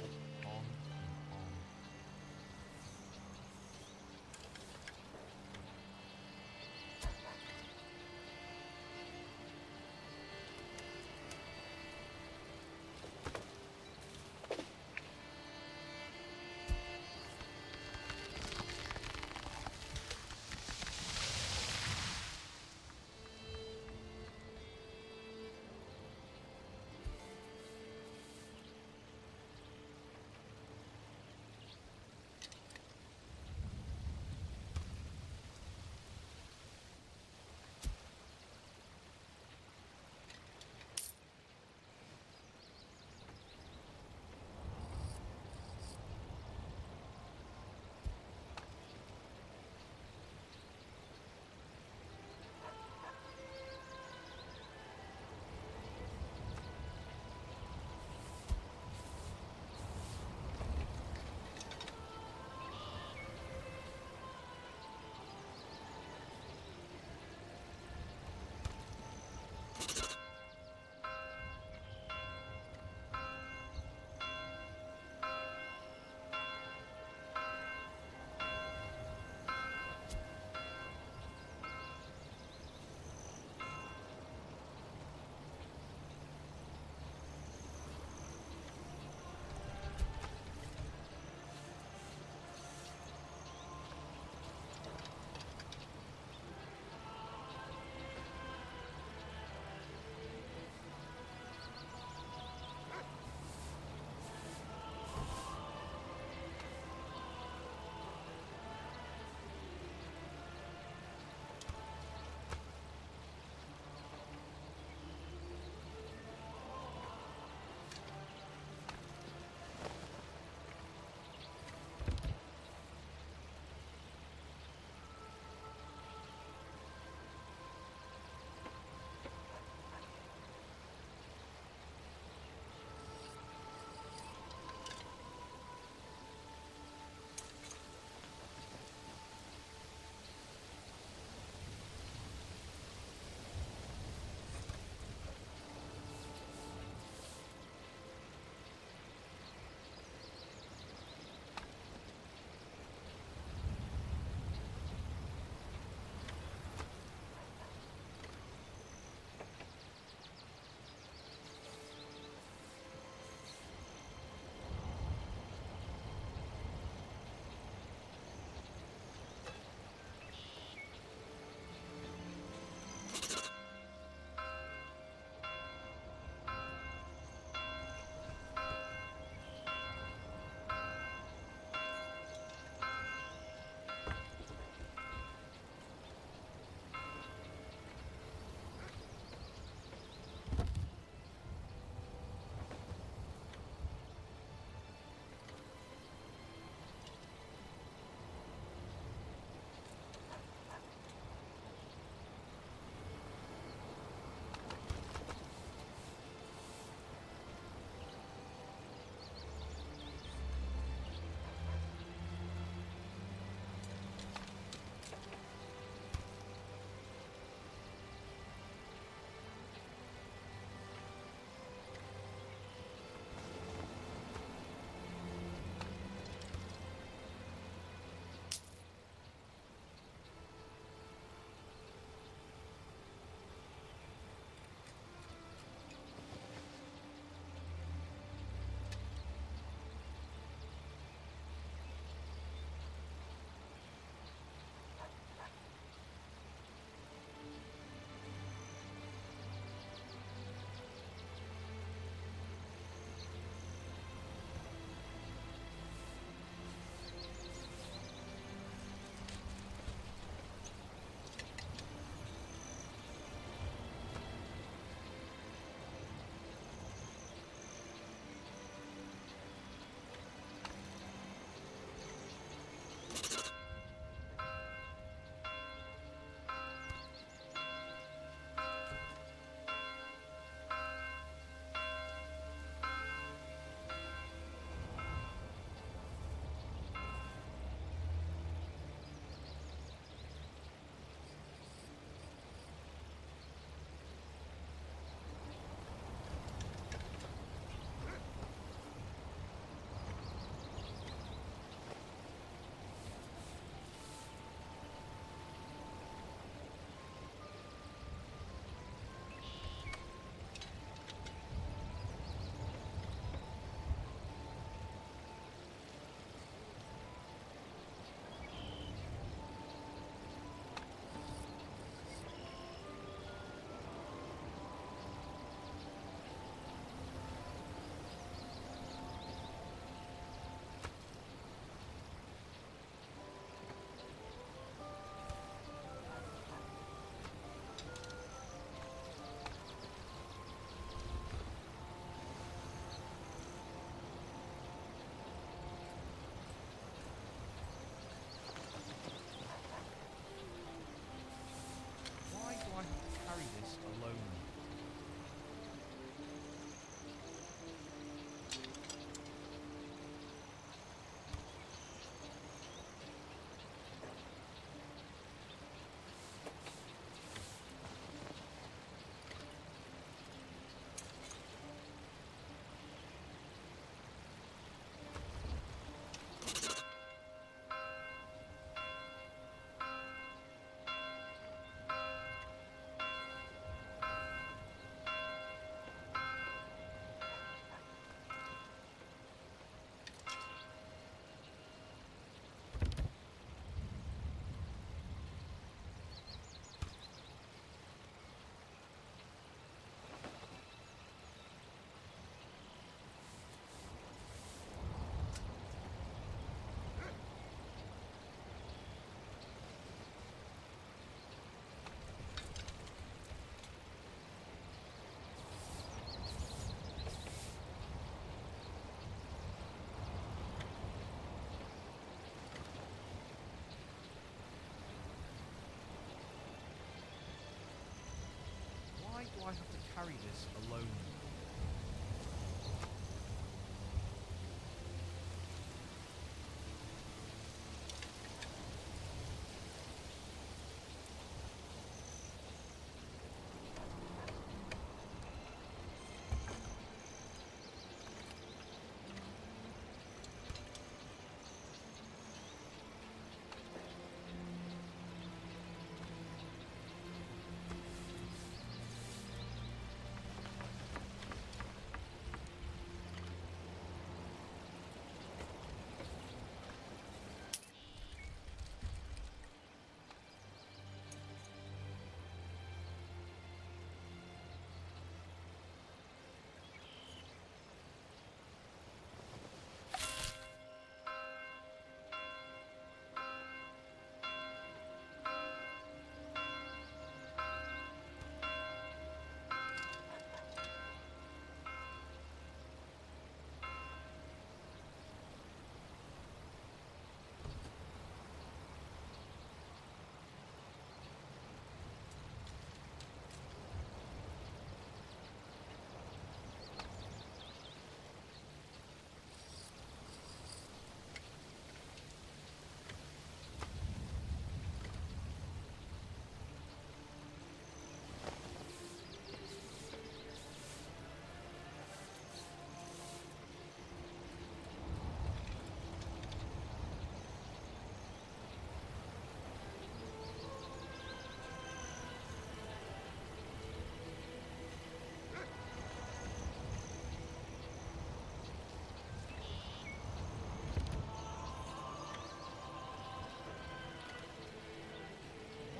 carry this alone.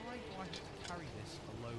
Why do I have to carry this alone?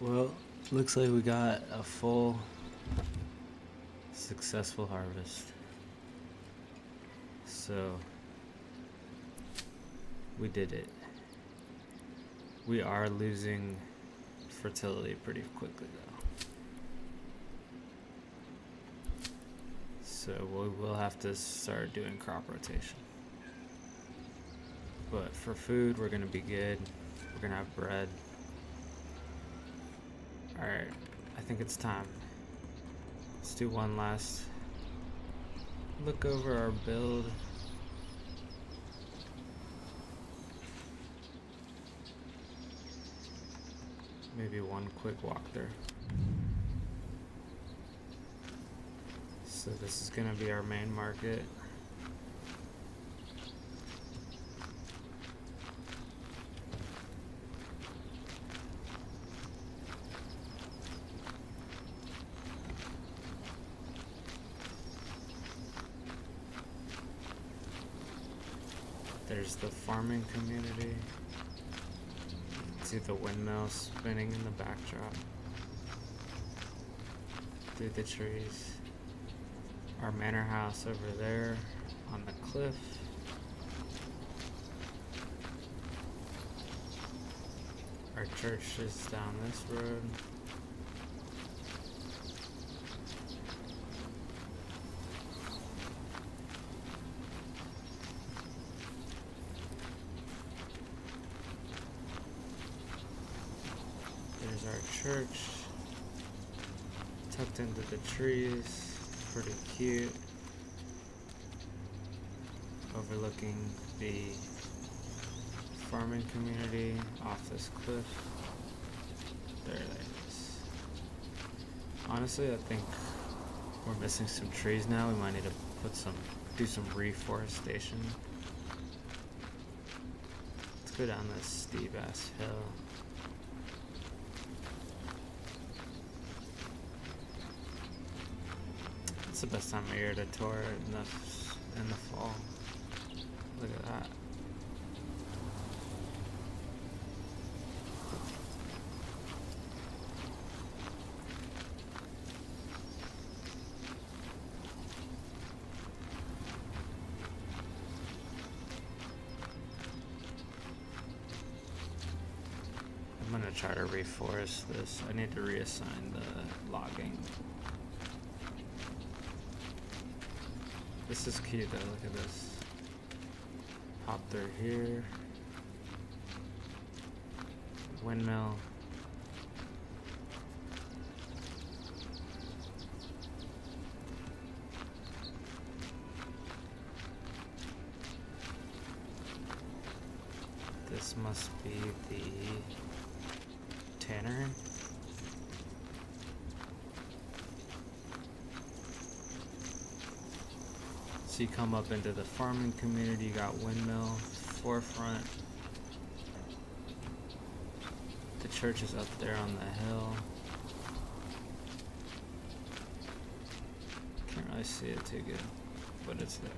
Well, looks like we got a full successful harvest. So we did it. We are losing fertility pretty quickly though. So we will have to start doing crop rotation. But for food, we're gonna be good. We're gonna have bread. Alright, I think it's time. Let's do one last look over our build. Maybe one quick walkthrough. So this is gonna be our main market. There's the farming community. See the windmill spinning in the backdrop. Through the trees. Our manor house over there on the cliff. Our church is down this road. There's our church, tucked into the trees, pretty cute, overlooking the farming community off this cliff. There it is. Honestly, I think we're missing some trees now. We might need to do some reforestation. Let's go down this steep ass hill. It's the best time of year to tour it in the fall. Look at that. I'm gonna try to reforest this. I need to reassign the logging. This is cute though, look at this. Hop through here. Windmill. This must be the Tanner. So you come up into the farming community, you got windmill, forefront. The church is up there on the hill. Can't really see it too good, but it's there.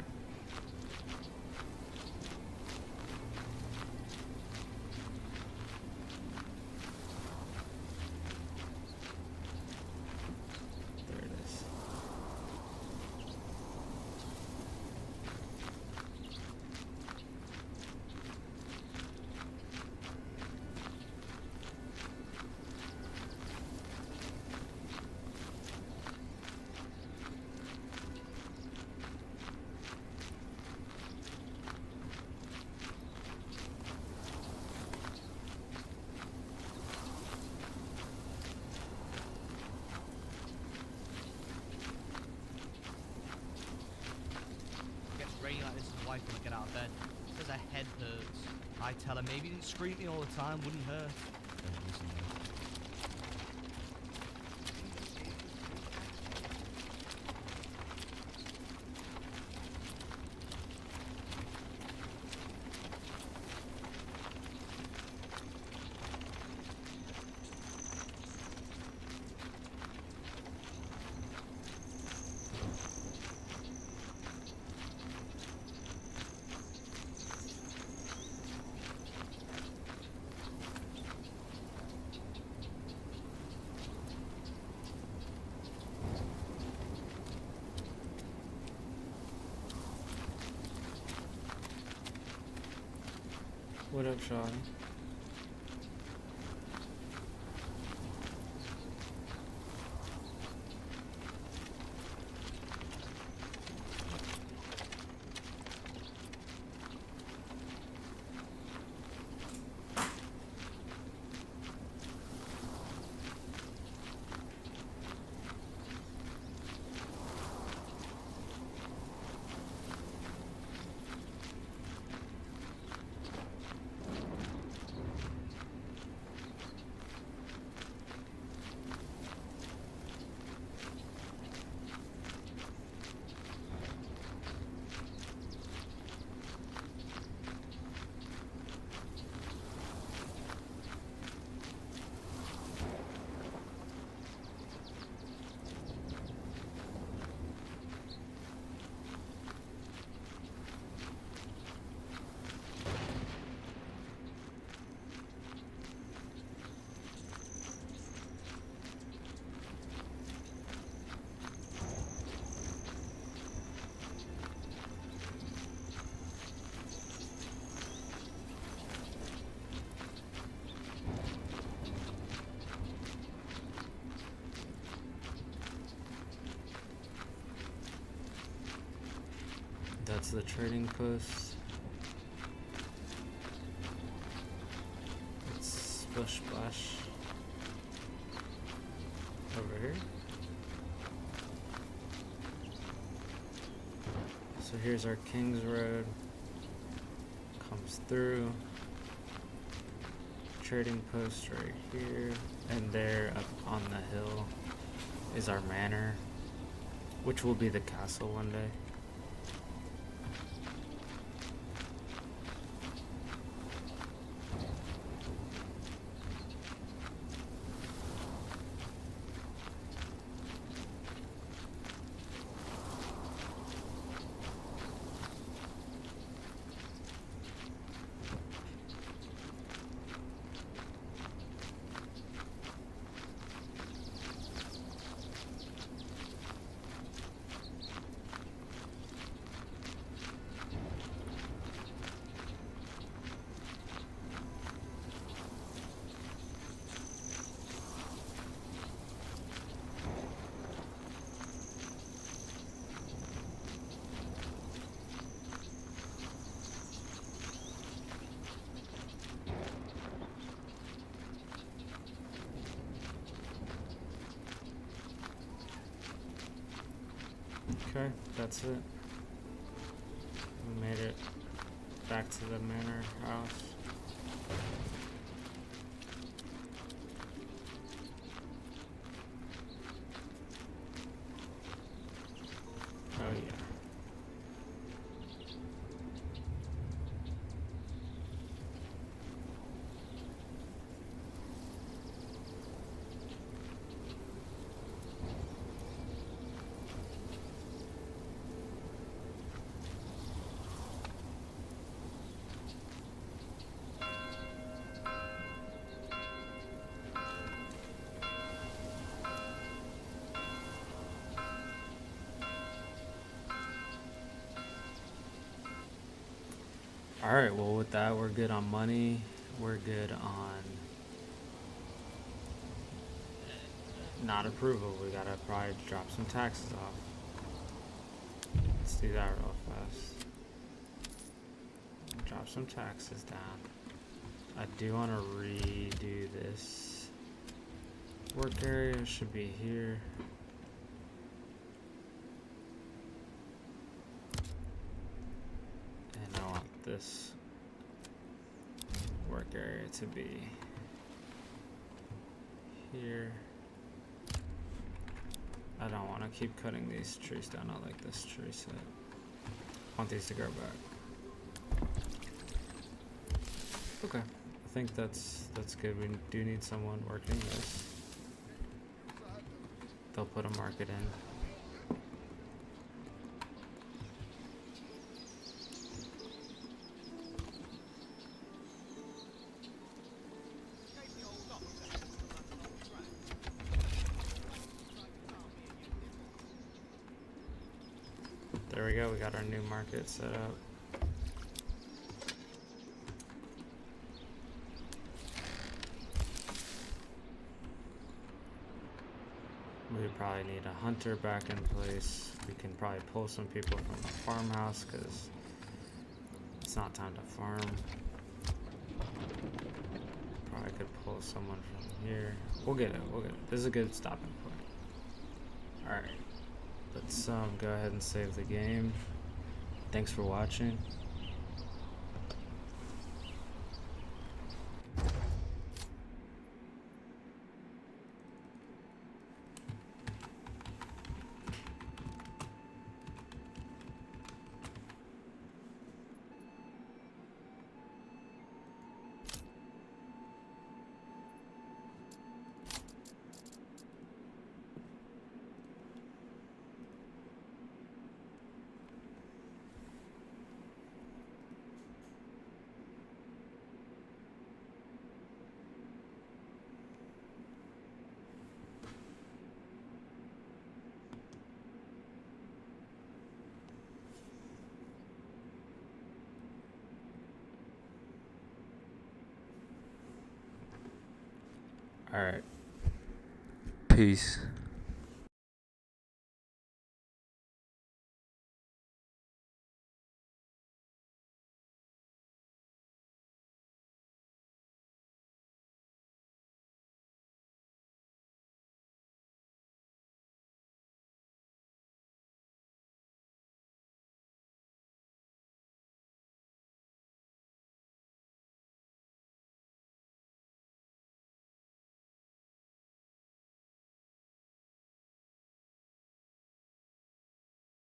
Like this, his wife when I get out of bed. Says her head hurts. I tell her maybe screaming all the time wouldn't hurt. Don't listen to her. What up, Sean? That's the trading post. It's Splish Splash over here. So here's our King's Road. Comes through. Trading post right here. And there up on the hill is our manor, which will be the castle one day. Okay, that's it. We made it back to the manor house. Oh yeah. Alright, well with that we're good on money. We're good on not approval. We gotta probably drop some taxes off. Let's do that real fast. Drop some taxes down. I do want to redo this. Work area should be here. And I want this work area to be here. I don't want to keep cutting these trees down. I like this tree set. I want these to grow back. Okay, I think that's good. We do need someone working this. They'll put a market in. There we go, we got our new market set up. We probably need a hunter back in place. We can probably pull some people from the farmhouse because it's not time to farm. Probably could pull someone from here. We'll get it, we'll get it. This is a good stopping point. Alright. Let's go ahead and save the game. Thanks for watching. All right. Peace.